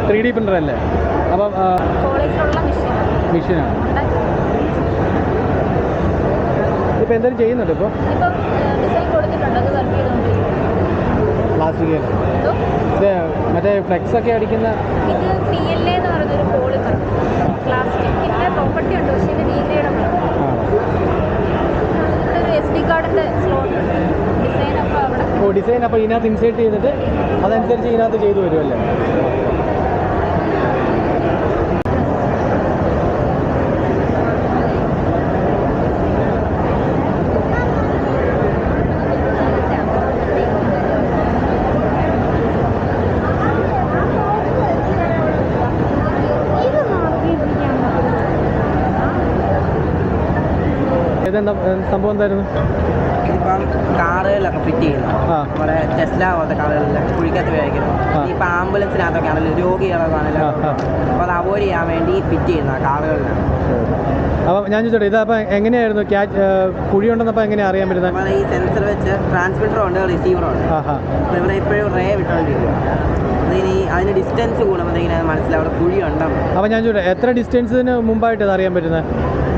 3D printer അല്ലേ? അപ്പം കോളേജിലുള്ള മെഷീനാണ്. ഇപ്പോൾ എന്തെങ്കിലും ചെയ്യുന്നുണ്ട് ഇപ്പോൾ? ഇപ്പം ഡിസൈൻ കൊടുത്തിട്ടുണ്ട്, അത് വർക്ക് ചെയ്തുകൊണ്ടിരിക്കും. പ്ലാസ്റ്റിക് ഇത് മറ്റേ ഫ്ലെക്സ് ഒക്കെ അടിക്കുന്ന ഇത് PLA എന്ന് പറയുന്നൊരു പോളിമർ പ്ലാസ്റ്റിക്കിൻ്റെ പ്രോപ്പർട്ടി ഉണ്ട്, പക്ഷേ ഇത് ഡീഗ്രേഡബിൾ ആണ്. ഇവിടെ ഒരു SD കാർഡിൻ്റെ സ്ലോട്ട് ഡിസൈൻ അപ്പോൾ അവിടെ ഡിസൈൻ അപ്പോൾ ഇതിനകത്ത് ഇൻസേർട്ട് ചെയ്തിട്ട് അതനുസരിച്ച് ഇതിനകത്ത് ചെയ്തു വരുമല്ലേ? ഇതെന്താ സംഭവം എന്തായിരുന്നു? ഇതിപ്പം കാറുകളിലൊക്കെ ഫിറ്റ് ചെയ്യുന്നു. നമ്മുടെ ടെസ്ല പോലത്തെ കാറുകളിലൊക്കെ കുഴിക്കകത്ത് ഉപയോഗിക്കുന്നു. ഇപ്പം ആംബുലൻസിനകത്തൊക്കെ ആണല്ലോ, രോഗികളൊക്കെ ആണല്ലോ, അപ്പോൾ അത് അവോയ്ഡ് ചെയ്യാൻ വേണ്ടി ഫിറ്റ് ചെയ്യുന്ന കാറുകളിലാണ്. അപ്പം ഞാൻ ചോദിച്ചോട്ടെ, ഇതപ്പോൾ എങ്ങനെയായിരുന്നു കുഴി ഉണ്ടെന്നപ്പോൾ എങ്ങനെയാണ് അറിയാൻ പറ്റുന്നത്? നമ്മൾ ഈ സെൻസർ വെച്ച് ട്രാൻസ്മിറ്ററും ഉണ്ട്, റിസീവറും ഉണ്ട്. അപ്പോൾ ഇവിടെ ഇപ്പോഴും റേ വിട്ടുകൊണ്ടിരിക്കുക. അതിന് ഡിസ്റ്റൻസ് കൂടുമ്പോഴത്തേക്കിന് അത് മനസ്സിലാവും അവിടെ കുഴി ഉണ്ടെന്ന്. അപ്പോൾ ഞാൻ ചോദിച്ചോട്ടെ, എത്ര ഡിസ്റ്റൻസിന് മുമ്പായിട്ട് അത് അറിയാൻ പറ്റുന്നത്?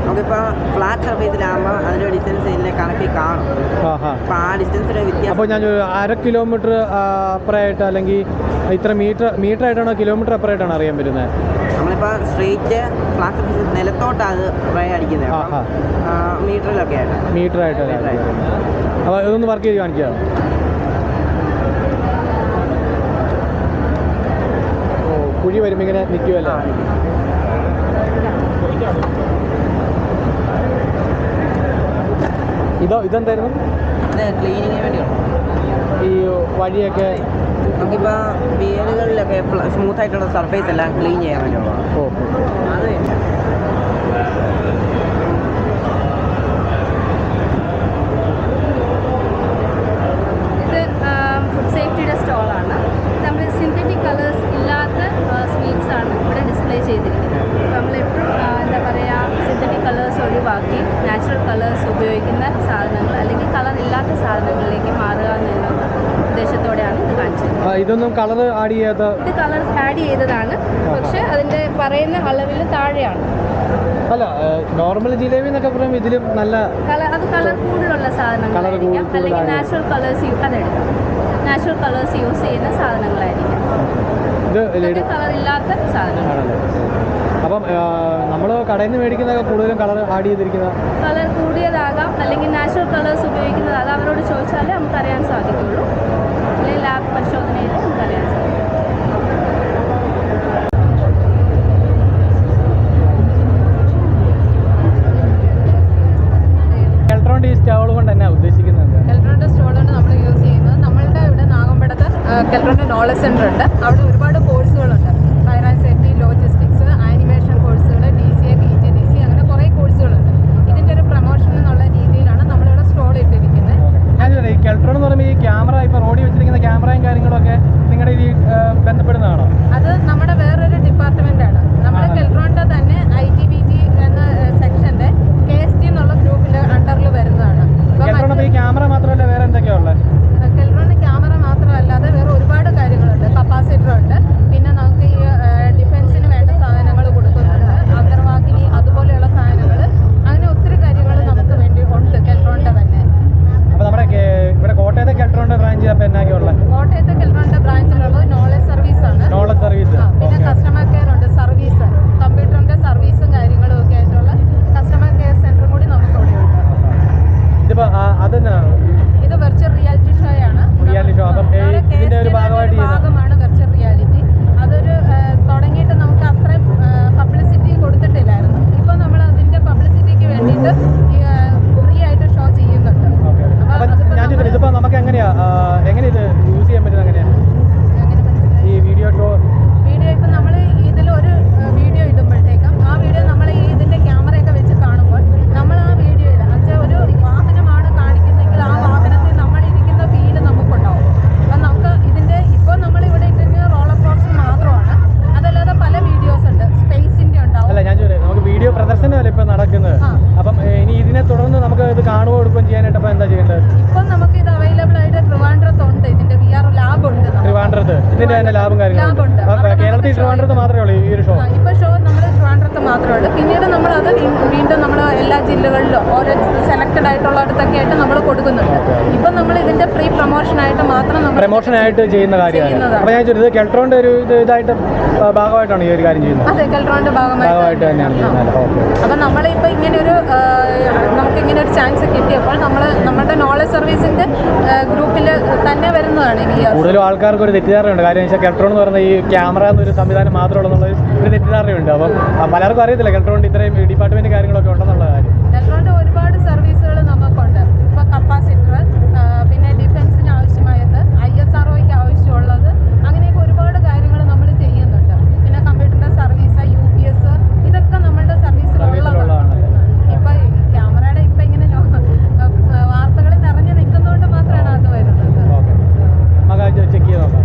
നമുക്കിപ്പോൾ ഫ്ലാറ്റ് സർഫേസിലാകുമ്പോൾ അതിൻ്റെ ഡിസ്റ്റൻസ് ഇതിൻ്റെ കണക്കിൽ കാണും. അപ്പോൾ ആ ഡിസ്റ്റൻസിന് വ്യത്യാസം. അപ്പോൾ ഞാൻ 1/2 കിലോമീറ്റർ അപ്പുറമായിട്ട് അല്ലെങ്കിൽ ഇത്ര മീറ്റർ ആയിട്ടാണോ കിലോമീറ്റർ അപ്പുറമായിട്ടാണോ അറിയാൻ പറ്റുന്നത്? നമ്മളിപ്പോൾ സ്ട്രെയിറ്റ് ഫ്ലാറ്റ് സർഫേസ് നിലത്തോട്ടാണ് അത് റേ അടിക്കുന്നത്. മീറ്ററിലൊക്കെ ആയിട്ട് മീറ്ററായിട്ട്. അപ്പോൾ ഇതൊന്ന് വർക്ക് ചെയ്ത് കാണിക്കുക. കുഴി വരുമ്പോൾ ഇങ്ങനെ നിൽക്കുമല്ലോ. ഇതെന്തായിരുന്നു? ഇത് ക്ലീനിങ്ങിന് വേണ്ടിയാണ്. ഈ വഴിയൊക്കെ നമുക്കിപ്പോൾ വീടുകളിലൊക്കെ സ്മൂത്ത് ആയിട്ടുള്ള സർഫേസ് എല്ലാം ക്ലീൻ ചെയ്യാൻ വേണ്ടിയുള്ളതാണ്. അത് ഫുഡ് സേഫ്റ്റിയുടെ സ്റ്റോളാണ്. നമ്മൾ സിന്തറ്റിക് കളേഴ്സ് ഇല്ലാത്ത സ്വീറ്റ്സ് ആണ് ഇവിടെ ഡിസ്പ്ലേ ചെയ്തിരിക്കുന്നത്. നമ്മളെപ്പോഴും എന്താ പറയുക, സിന്തറ്റിക് കളേഴ്സ് ഒഴിവാക്കി നാച്ചുറൽ കളേഴ്സ് ഉപയോഗിക്കുന്ന സാധനങ്ങൾ അല്ലെങ്കിൽ കളർ ഇല്ലാത്ത സാധനങ്ങളിലേക്ക് മാറുക എന്നുള്ള ഉദ്ദേശത്തോടെയാണ് ഇത് കാണിച്ചത്. ഇതൊന്നും കളർ ആഡ് ചെയ്യാത്ത? ഇത് കളർ ആഡ് ചെയ്തതാണ്, പക്ഷേ അതിൻ്റെ പറയുന്ന അളവിൽ താഴെയാണ്. അല്ല, നോർമൽ ജിലേബി എന്നൊക്കെ പറയുമ്പോൾ ഇതിലും നല്ല അത് കളർ കൂടുതലുള്ള സാധനങ്ങളായിരിക്കാം, അല്ലെങ്കിൽ നാച്ചുറൽ കളേഴ്സ് അതെടുക്കാം. നാച്ചുറൽ കളേഴ്സ് യൂസ് ചെയ്യുന്ന സാധനങ്ങളായിരിക്കും. ഇത് കളർ ഇല്ലാത്ത സാധനങ്ങളാണ്. അപ്പം നമ്മൾ കടയിൽ നിന്ന് മേടിക്കുന്നതൊക്കെ കൂടുതലും കളർ ആഡ് ചെയ്തിരിക്കുന്ന കളർ കൂടിയതാകാം, അല്ലെങ്കിൽ നാച്ചുറൽ കളേഴ്സ് ഉപയോഗിക്കുന്നതാകാം. അവരോട് ചോദിച്ചാലേ നമുക്കറിയാൻ സാധിക്കുള്ളൂ, അല്ലെങ്കിൽ ലാബ് പരിശോധനയിൽ നമുക്കറിയാൻ സാധിക്കും. കെൽട്രോണിൻ്റെ ഈ സ്റ്റോൾ കൊണ്ട് തന്നെ ഉദ്ദേശിക്കുന്നത്? കെൽട്രോണിൻ്റെ സ്റ്റോൾ കൊണ്ട് നമ്മൾ യൂസ് ചെയ്യുന്നത്, നമ്മളുടെ ഇവിടെ നാഗമ്പടത്ത് കെൽട്രോണിൻ്റെ നോളജ് സെൻ്റർ ഉണ്ട്. അവിടെ ഒരുപാട് കോഴ്സുകളുണ്ട്. Fire and safety, logistics, animation കോഴ്സുകൾ, DCA, PGDC, അങ്ങനെ കുറേ കോഴ്സുകളുണ്ട്. ഇതിൻ്റെ ഒരു പ്രൊമോഷൻ എന്നുള്ള രീതിയിലാണ് നമ്മളിവിടെ സ്റ്റോൾ ഇട്ടിരിക്കുന്നത്. ഞാൻ ഈ കെൽട്രോൺ എന്ന് പറയുമ്പോൾ ഈ ക്യാമറ ഇപ്പോൾ റോഡിൽ വെച്ചിരിക്കുന്ന ക്യാമറയും കാര്യങ്ങളൊക്കെ അതിന്റെ തന്നെ ലാഭം കാര്യങ്ങളുണ്ട്. ലാഭമുണ്ട്. കേരളത്തിൽ ട്രിവാൻഡ്രത്ത് മാത്രമേ ഉള്ളൂ ഈ ഒരു ഷോ. ഇപ്പോൾ ഷോ നമ്മൾ ട്രിവാൻഡ്രത്ത് മാത്രമേ ഉള്ളൂ. പിന്നീട് നമ്മളത് വീണ്ടും നമ്മൾ എല്ലാ ജില്ലകളിലും ഓരോ സെലക്റ്റഡ് ആയിട്ടുള്ളിടത്തൊക്കെ ആയിട്ട് നമ്മൾ കൊടുക്കുന്നുണ്ട്. ഇപ്പം നമ്മൾ ഇതിന്റെ പ്രീ പ്രൊമോഷനായിട്ട് മാത്രം നമ്മൾ പ്രൊമോഷനായിട്ട് ചെയ്യുന്ന കാര്യമാണ്. അപ്പോൾ ഞാൻ ചോദിച്ചത് കെൽട്രോണിന്റെ ഒരു ഇതായിട്ട് ഭാഗമായിട്ടാണ് ഈ ഒരു കാര്യം ചെയ്യുന്നത്. അതെ, കെൽട്രോണിന്റെ ഭാഗമായിട്ട് തന്നെയാണ് ചെയ്യുന്നത്. അപ്പം നമ്മളിപ്പോൾ ഇങ്ങനെ ഒരു നമുക്കിങ്ങനെ ഒരു ചാൻസ് കിട്ടിയപ്പോൾ നമ്മുടെ നോളജ് സർവീസിന്റെ ഗ്രൂപ്പിൽ തന്നെ വരുന്നതാണ് ഈ കൂടുതലും ആൾക്കാർക്ക് ഒരു തെറ്റിദ്ധാരണയുണ്ട്. കാര്യം വെച്ചാൽ കെൽട്രോൺ എന്ന് പറയുന്ന ഈ ക്യാമറ എന്നൊരു സംവിധാനം മാത്രമേ ഉള്ളൂ ഒരു തെറ്റിദ്ധാരണയുണ്ട്. അപ്പം പലർക്കും അറിയത്തില്ല കെൽട്രോണിന്റെ ഇത്രയും ഡിപ്പാർട്ട്മെന്റ് കാര്യങ്ങളൊക്കെ ഉണ്ടെന്നുള്ള കാര്യം. കെൽട്രോണിന്റെ ഒരുപാട് സർവീസുകൾ നമുക്കുണ്ട്. ഇപ്പോൾ കപ്പാസിറ്റർ, പിന്നെ ഡിഫൻസിന് ആവശ്യമായത്, ISROയ്ക്ക് ആവശ്യമുള്ളത്, അങ്ങനെയൊക്കെ ഒരുപാട് കാര്യങ്ങൾ നമ്മൾ ചെയ്യുന്നുണ്ട്. പിന്നെ കമ്പ്യൂട്ടറിന്റെ സർവീസ്, UPS, ഇതൊക്കെ നമ്മളുടെ സർവീസിലുള്ളതാണ്. ഇപ്പോൾ ക്യാമറയുടെ ഇപ്പം ഇങ്ങനെ വാർത്തകളിൽ നിറഞ്ഞു നിൽക്കുന്നതുകൊണ്ട് മാത്രമാണ് അത് വരുന്നത്. നമുക്ക് ചെക്ക് ചെയ്ത് നോക്കാം.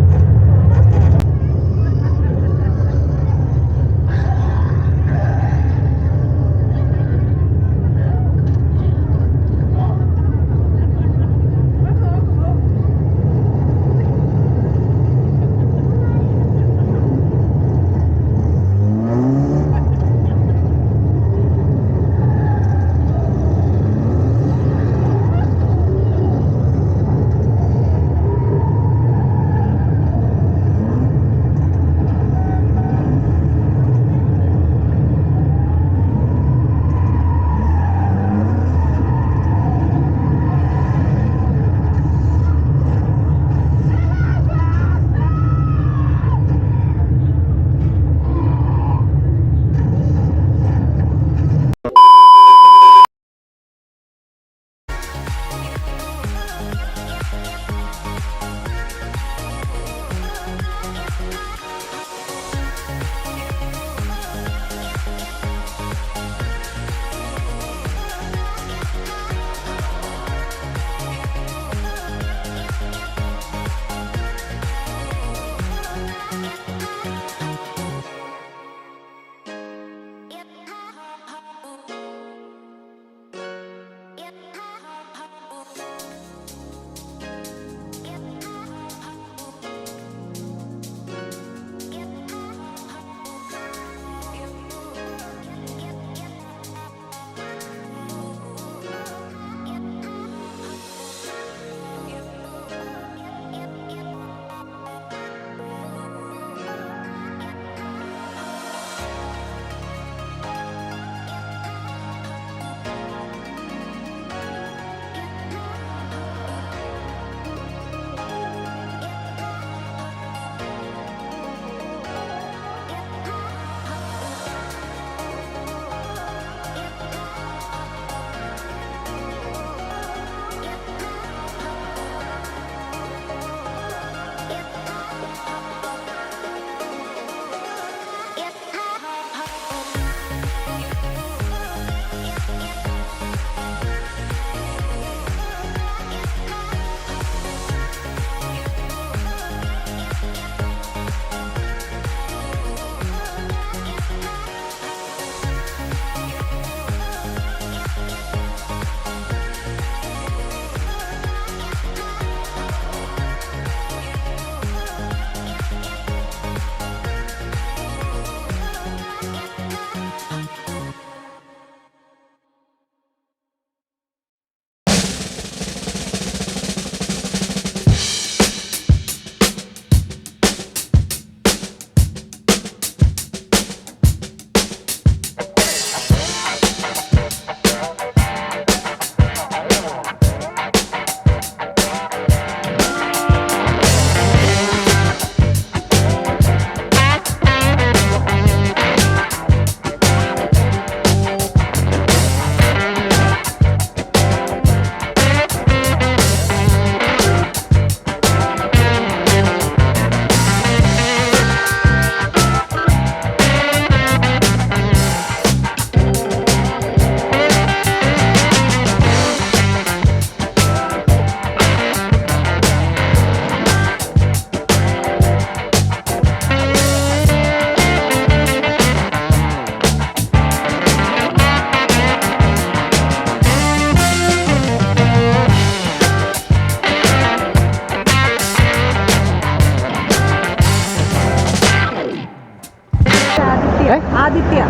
ആദിത്യ.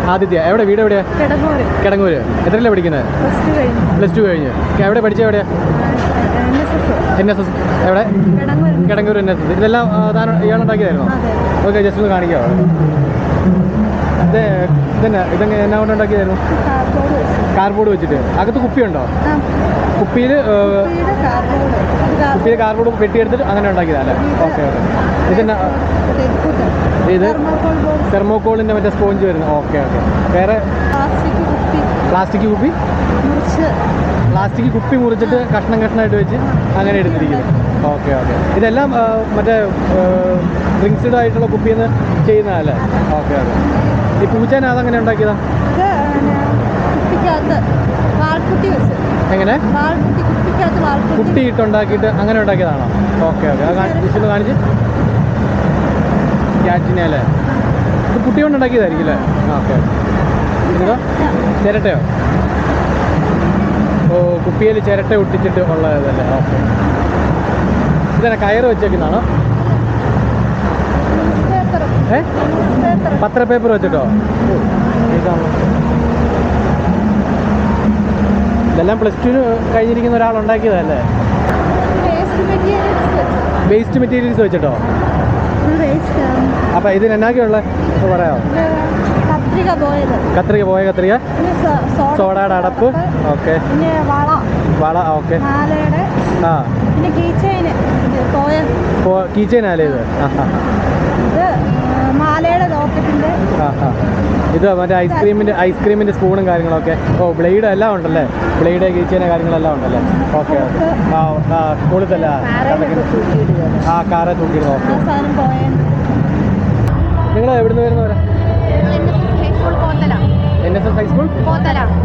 എവിടെ വീട് എവിടെയാ? കിടങ്ങൂര്. എത്രയല്ലേ പഠിക്കുന്നത്? +2 കഴിഞ്ഞ്. എവിടെ പഠിച്ചത്? എവിടെയാ? NSS. എവിടെ? കിടങ്ങൂർ NSS. ഇതെല്ലാം ഇയാളുണ്ടാക്കിയതായിരുന്നോ? ഓക്കെ, ജസ്റ്റ് ഒന്ന് കാണിക്കാമോ? ഇതെങ്ങനെ എന്നാ കൊണ്ട് ഉണ്ടാക്കിയതായിരുന്നു? കാർഡ്ബോർഡ് വെച്ചിട്ട്. അകത്ത് കുപ്പിയുണ്ടോ? കുപ്പിയിൽ കാർഡ്ബോർഡ് വെട്ടിയെടുത്തിട്ട് അങ്ങനെ ഉണ്ടാക്കിയതല്ലേ? ഓക്കെ. ഇതെന്നാ? ഇത് തെർമോക്കോളിൻ്റെ മറ്റേ സ്പോഞ്ച് വരുന്നു. ഓക്കെ. വേറെ പ്ലാസ്റ്റിക് കുപ്പി മുറിച്ചിട്ട് കഷ്ണമായിട്ട് വെച്ച് അങ്ങനെ എടുത്തിരിക്കുന്നു. ഓക്കെ. ഇതെല്ലാം മറ്റേ ഡ്രിങ്ക്സ്ഡ് ആയിട്ടുള്ള കുപ്പിയിൽ നിന്ന് ചെയ്യുന്നതല്ലേ? ഓക്കെ. ഈ പൂച്ചേന അതങ്ങനെ ഉണ്ടാക്കിയതാ? എങ്ങനെ? കുട്ടി ഇട്ടുണ്ടാക്കിയിട്ട് അങ്ങനെ ഉണ്ടാക്കിയതാണോ? ഓക്കെ. ജസ്റ്റ് ഒന്ന് കാണിച്ച്. ക്യാറ്റിനെ അല്ലേ? ഇത് കുട്ടി കൊണ്ട് ഉണ്ടാക്കിയതായിരിക്കും അല്ലേ? ഓക്കെ. ഇതോ ചിരട്ടയോ? ഓ, കുപ്പിയിൽ ചിരട്ട ഒട്ടിച്ചിട്ട് ഉള്ളതല്ലേ? ഓക്കെ. ഇതന്നെ കയറ് വെച്ചേക്കുന്നതാണോ? പത്ര പേപ്പർ വെച്ചിട്ടോ? ഇതെല്ലാം +2 കഴിഞ്ഞിരിക്കുന്ന ഒരാളുണ്ടാക്കിയതല്ലേ? വേസ്റ്റ് മെറ്റീരിയൽസ് വെച്ചിട്ടോ? അപ്പം ഇതിന് എന്നാക്കിയുള്ള പറയാമോ? കത്രിക, സോഡയുടെ അടപ്പ്. ഓക്കെ. വള. ഓക്കെ. കീച്ചെയിനല്ലേ ഇത്? ഇത് മറ്റേ ഐസ്ക്രീമിൻ്റെ സ്പൂണും കാര്യങ്ങളൊക്കെ. ഓ, ബ്ലേഡ് എല്ലാം ഉണ്ടല്ലേ? ബ്ലേഡ്, കീച്ചെയിന് കാര്യങ്ങളെല്ലാം ഉണ്ടല്ലേ? ഓക്കെ. സ്കൂളിൽ കാറെ തൂക്കിയിടുന്നു. ഓക്കെ. നിങ്ങൾ എവിടുന്ന് വരുന്നവരാ? NSS high school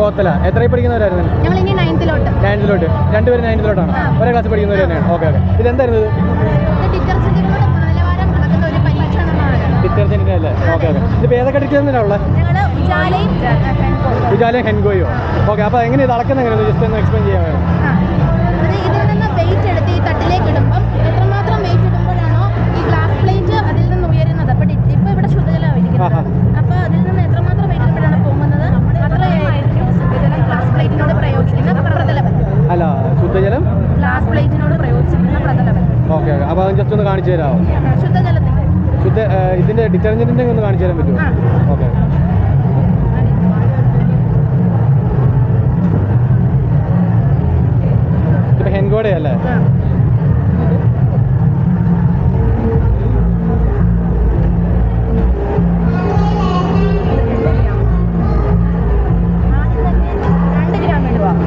Kothala. എത്രയിൽ പഠിക്കുന്നവരായിരുന്നു? ഞങ്ങൾ ഇനി 9th-ലോട്ട്. 9th-ലോട്ട്. രണ്ടുപേരും 9th-ലോട്ടാണ്? ഒരേ ക്ലാസ്സിൽ പഠിക്കുന്നവർ തന്നെയാണ്? ഓക്കെ. ഇതെന്തായിരുന്നു? ഡിറ്റർജൻറ്റിൻ്റെ അല്ലേ? ഓക്കെ. ഇതിപ്പോൾ ഏതൊക്കെ ഡിറ്റർജൻറ്റാണ് ഉള്ളത്? ഉജാലയും ഹെൻഗോയോ? ഓക്കെ. അപ്പോൾ എങ്ങനെ ഇത് അളക്കുന്നത് എങ്ങനെയാണ്? ജസ്റ്റ് ഒന്ന് എക്സ്പ്ലെയിൻ ചെയ്യാൻ വേണം. ഇതിൽ നിന്ന് വെയിറ്റ് എടുത്ത് ഈ തട്ടിലേക്ക് ഇടുമ്പം എത്രമാത്രം വെയിറ്റ് ഇടുമ്പോഴാണോ ഈ ഗ്ലാസ് പ്ലേറ്റ് അതിൽ നിന്ന് ഉയരുന്നത്. അപ്പോൾ ഇവിടെ ശുദ്ധജലമാണ് ഇരിക്കുന്നത്. അപ്പോൾ അതിൽ നിന്ന് എത്രമാത്രം വെയിറ്റ് ഇടുമ്പോഴാണ് പോകുന്നത് അത്രയായിരിക്കും ശുദ്ധജലം ഗ്ലാസ് പ്ലേറ്റിനോട് പ്രയോഗിക്കുന്ന പ്രതലബലം. അല്ല, ശുദ്ധജലം ഗ്ലാസ് പ്ലേറ്റിനോട് പ്രയോഗിച്ചിരിക്കുന്ന പ്രതലബലം. ഓക്കെ. അപ്പോൾ അത് ജസ്റ്റ് ഒന്ന് കാണിച്ചു തരാമോ? ശുദ്ധജലത്തിൻ്റെ ഇതിൻ്റെ ഡിറ്റർജൻറ്റിൻ്റെ ഒന്ന് കാണിച്ചു തരാൻ പറ്റുമോ? ഓക്കെ. ഇപ്പം ഹെൻഗോടെ അല്ലേ?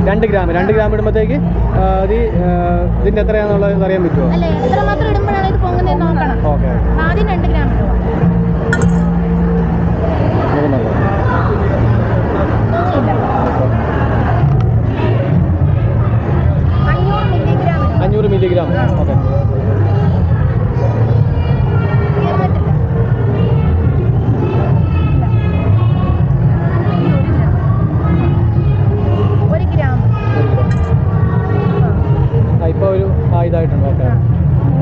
രണ്ട് ഗ്രാം ഇടുമ്പോഴത്തേക്ക് ഇതിൻ്റെ എത്രയാണെന്നുള്ളത് അറിയാൻ പറ്റുമോ? എത്രമാത്രം ഇടുമ്പോഴാണ് ഇത് പൊങ്ങുന്നത് നോക്കണം. ഓക്കെ. ആദ്യം 2 ഗ്രാം ഇടുക. അഞ്ഞൂറ് മില്ലിഗ്രാം. ഓക്കെ. ഇപ്പോൾ ഒരു ഇതായിട്ടുണ്ട്. ഓക്കെ.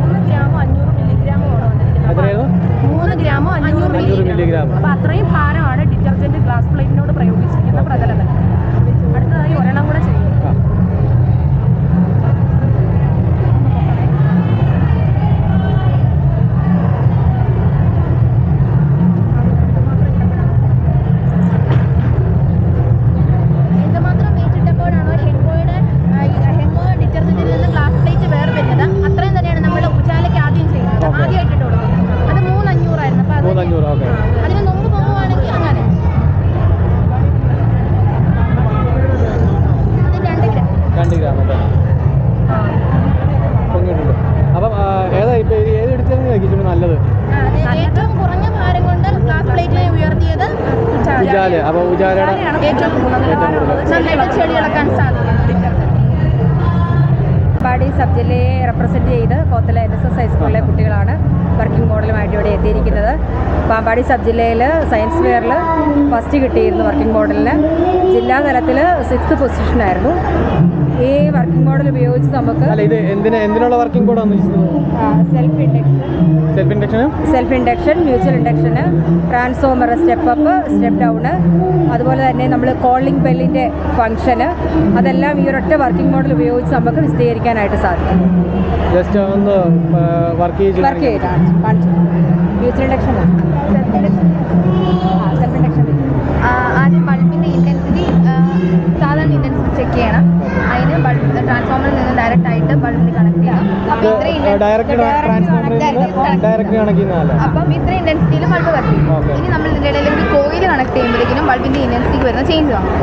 3 ഗ്രാമോ 500 മില്ലിഗ്രാമോ എത്രയായിരുന്നു? 3 ഗ്രാമോ 500 മില്ലിഗ്രാം. അപ്പോൾ അത്രയും ഭാരമാണ് ഡിറ്റർജൻറ്റ് ഗ്ലാസ് പ്ലേറ്റിനോട് പ്രയോഗിച്ചിരിക്കുന്ന പ്രതലബലം. അടുത്തതായി ഒരെണ്ണം കൂടെ ചെയ്യും. എന്തുമാത്രം വെയിറ്റ് ഇട്ടപ്പോഴാണോ ഹെൻഗോ ഡിറ്റർജൻറ്റിൽ നിന്ന് ഗ്ലാസ് പ്ലേറ്റ് വേറെ വരുന്നത് അത്രയും തന്നെയാണ് നമ്മൾ ഉജാലയ്ക്ക് ആദ്യം ചെയ്യുന്നത്. ആദ്യമായിട്ട് ഇട്ട് കൊടുക്കുന്നത് അത് 3,500 ആയിരുന്നു. അപ്പോൾ 3,500. ഓക്കെ. അതിന് മുമ്പ് പോകുവാണെങ്കിൽ അങ്ങനെ അത് 2 ഗ്രാം. അതെ. പൊങ്ങിയിട്ടുണ്ട്. അപ്പം ഇപ്പോൾ ഏത് എടുത്തത് നല്ലത്? ഏറ്റവും കുറഞ്ഞ ഭാരം കൊണ്ട് ഗ്ലാസ് പ്ലേറ്റിനെ ഉയർത്തിയത് ഉജാല. അപ്പോൾ ഉജാലയുടെ ഏറ്റവും നന്നായിട്ട് ചെടി ഇളക്കാൻ സാധിക്കും. പാടി സബ് ജില്ലയെ റെപ്രസെൻറ്റ് ചെയ്ത് കോത്തല NSS ഹൈസ്കൂളിലെ കുട്ടികളാണ്. വർക്കിംഗ് മോഡലുമായിട്ട് ഇവിടെ എത്തിയിരിക്കുന്നത്. പാമ്പാടി സബ് ജില്ലയിൽ സയൻസ് ഫെയറിൽ ഫസ്റ്റ് കിട്ടിയിരുന്നു വർക്കിംഗ് മോഡലിന്. ജില്ലാ തലത്തിൽ 6th പൊസിഷനായിരുന്നു. ഈ വർക്കിംഗ് മോഡൽ ഉപയോഗിച്ച് നമുക്ക് ഇത് എന്തിനുള്ള വർക്കിംഗ് മോഡാണ് ഉദ്ദേശിക്കുന്നത്? Self induction, mutual induction, transformer, step up, step down, അതുപോലെ തന്നെ നമ്മൾ കോളിംഗ് ബെല്ലിൻ്റെ ഫംഗ്ഷന്, അതെല്ലാം ഈ ഒരൊറ്റ വർക്കിംഗ് മോഡൽ ഉപയോഗിച്ച് നമുക്ക് വിശദീകരിക്കാനായിട്ട് സാധിക്കും. ജസ്റ്റ് ഒന്ന് വർക്ക് ചെയ്താണ് മ്യൂച്വൽ ഇൻഡക്ഷൻ. സെൽഫ് ഇൻഡക്ഷൻ ആദ്യം ബൾബിൻ്റെ ഇൻറ്റൻസിറ്റി സാധാരണ ഇൻറ്റൻസിറ്റി ചെക്ക് ചെയ്യണം. അതിന് ബൾബ് ട്രാൻസ്ഫോമറിൽ നിന്ന് ഡയറക്റ്റ് ആയിട്ട് ബൾബിന് കണക്ട് ചെയ്യണം. അപ്പോൾ അപ്പം ഇത്ര ഇൻറ്റൻസിറ്റിയിൽ ബൾബ് കത്തി. ഇനി നമ്മൾ ഇതിൻ്റെ ഇടയിൽ ഒരു കോയിൽ കണക്ട് ചെയ്യുമ്പോഴേക്കും ബൾബിൻ്റെ ഇൻറ്റൻസിറ്റിക്ക് വരുന്ന ചേഞ്ച് കാണും.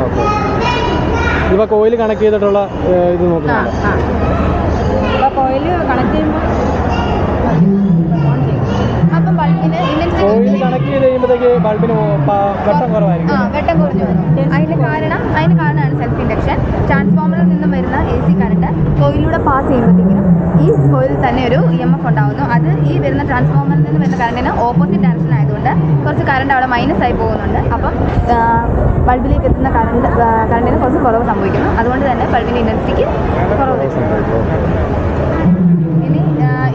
ഇപ്പോൾ കോയിൽ കണക്ട് ചെയ്തിട്ടുള്ള ഇത് നോക്കാം. അപ്പോൾ കോയിൽ കണക്ട് ചെയ്യുമ്പോൾ അപ്പം ബൾബിന് ഇൻറ്റൻസിറ്റി കോയിൽ കണക്ട് ചെയ്ത് കഴിയുമ്പോഴത്തേക്ക് ബൾബിന് വെട്ടം കുറവായിരിക്കും. വെട്ടം കുറഞ്ഞു വരും. അതിന് കാരണമാണ് സെൽഫ് ഇൻഡക്ഷൻ. ട്രാൻസ്ഫോമറിൽ നിന്നും വരുന്ന AC കറണ്ട് കോയിലൂടെ പാസ് ചെയ്യുമ്പോഴത്തേക്കും ഈ കോയിൽ തന്നെ ഒരു EMF ഉണ്ടാകുന്നു. അത് ഈ വരുന്ന ട്രാൻസ്ഫോമറിൽ നിന്ന് വരുന്ന കറണ്ടിന് ഓപ്പോസിറ്റ് ഡയറക്ഷൻ ആയതുകൊണ്ട് കുറച്ച് കറണ്ട് അവിടെ മൈനസ് ആയി പോകുന്നുണ്ട്. അപ്പം ബൾബിലേക്ക് എത്തുന്ന കറണ്ടിന് കുറച്ച് കുറവ് സംഭവിക്കുന്നു. അതുകൊണ്ട് തന്നെ ബൾബിൻ്റെ ഇൻറ്റൻസിറ്റിക്ക് കുറവ് വരും. ഇനി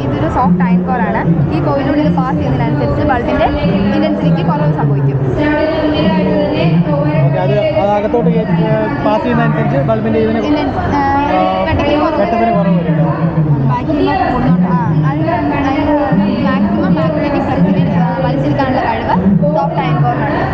ഇതൊരു സോഫ്റ്റ് അയൺ കോറാണ്. ഈ കോയിലൂടെ ഇത് പാസ് ചെയ്യുന്നതിനനുസരിച്ച് ബൾബിൻ്റെ ഇൻറ്റൻസിറ്റിക്ക് കുറവ് സംഭവിക്കും. അത് അകത്തോട്ട് പാസ് ചെയ്യുന്നതനുസരിച്ച് ബൾബിൻ്റെ ഇതിന് വെട്ടത്തിന് കുറവ് വരും. മാക്സിമം മാഗ്നറ്റിക് സർക്യൂട്ടിൽ വലിച്ചെടുക്കാനുള്ള കഴിവ് സോഫ്റ്റ് അയൺ കോറിനാണ്.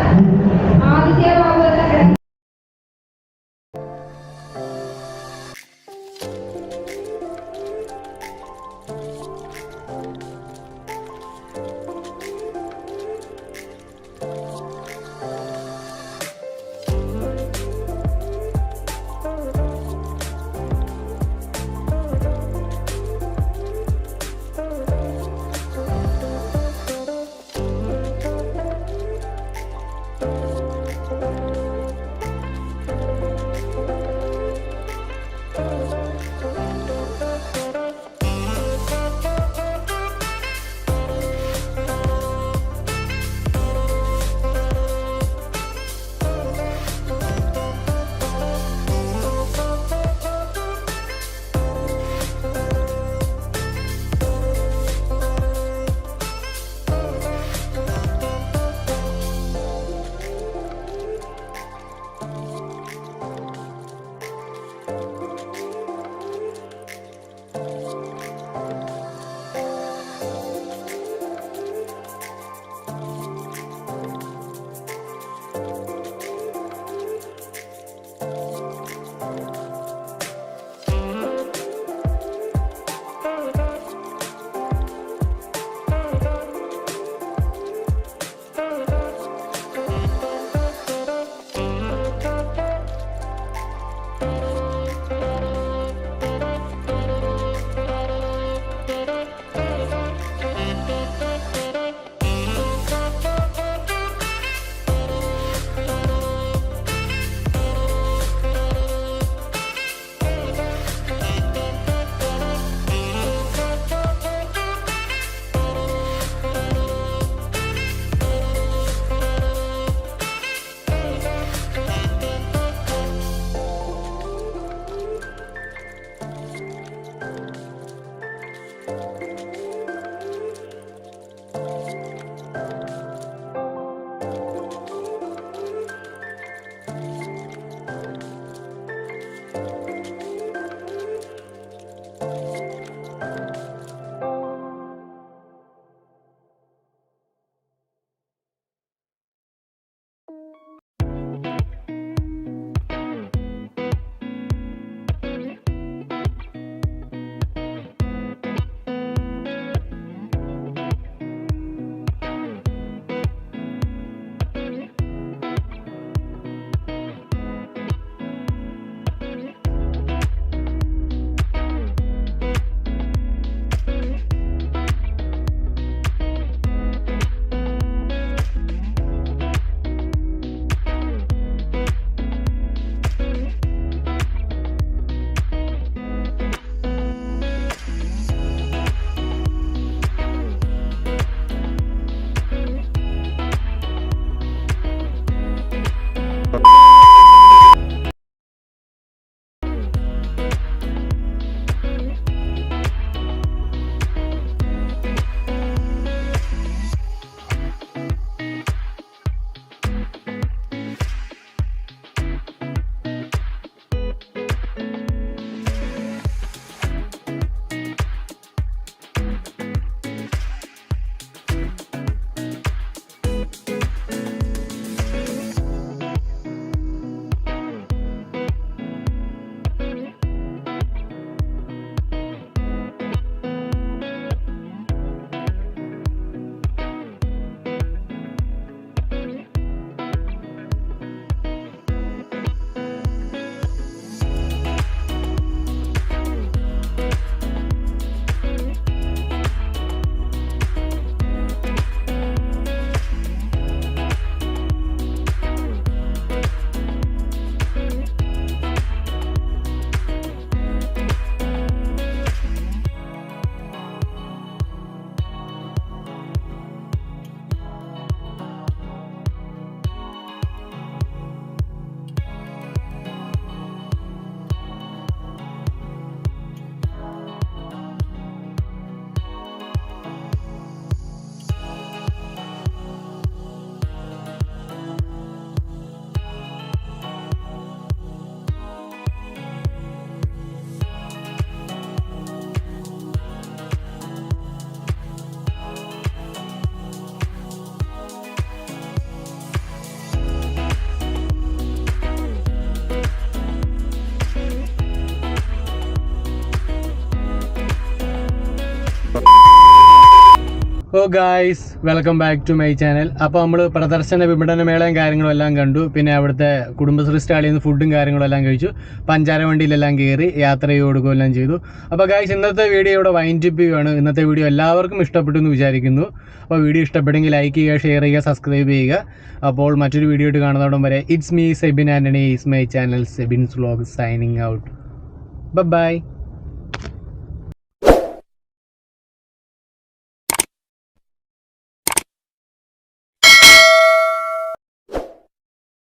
Oh guys, welcome back to my channel. അപ്പോൾ നമ്മൾ പ്രദർശന വിപണന മേളയും കാര്യങ്ങളും എല്ലാം കണ്ടു. പിന്നെ അവിടുത്തെ കുടുംബശ്രീ സ്റ്റാളിൽ നിന്ന് ഫുഡും കാര്യങ്ങളും എല്ലാം കഴിച്ചു. പഞ്ചാര വണ്ടിയിലെല്ലാം കയറി യാത്ര കൊടുക്കുകയെല്ലാം ചെയ്തു. അപ്പോൾ ഗായ്സ്, ഇന്നത്തെ വീഡിയോ ഇവിടെ വൈൻഡ് അപ്പ് ചെയ്യുകയാണ്. ഇന്നത്തെ വീഡിയോ എല്ലാവർക്കും ഇഷ്ടപ്പെട്ടു എന്ന് വിചാരിക്കുന്നു. അപ്പോൾ വീഡിയോ ഇഷ്ടപ്പെട്ടെങ്കിൽ ലൈക്ക് ചെയ്യുക, ഷെയർ ചെയ്യുക, സബ്സ്ക്രൈബ് ചെയ്യുക. അപ്പോൾ മറ്റൊരു വീഡിയോ ആയിട്ട് കാണുന്നതോടം വരെ it's me Sebin Antony, is my channel Sebin's vlog signing out. By.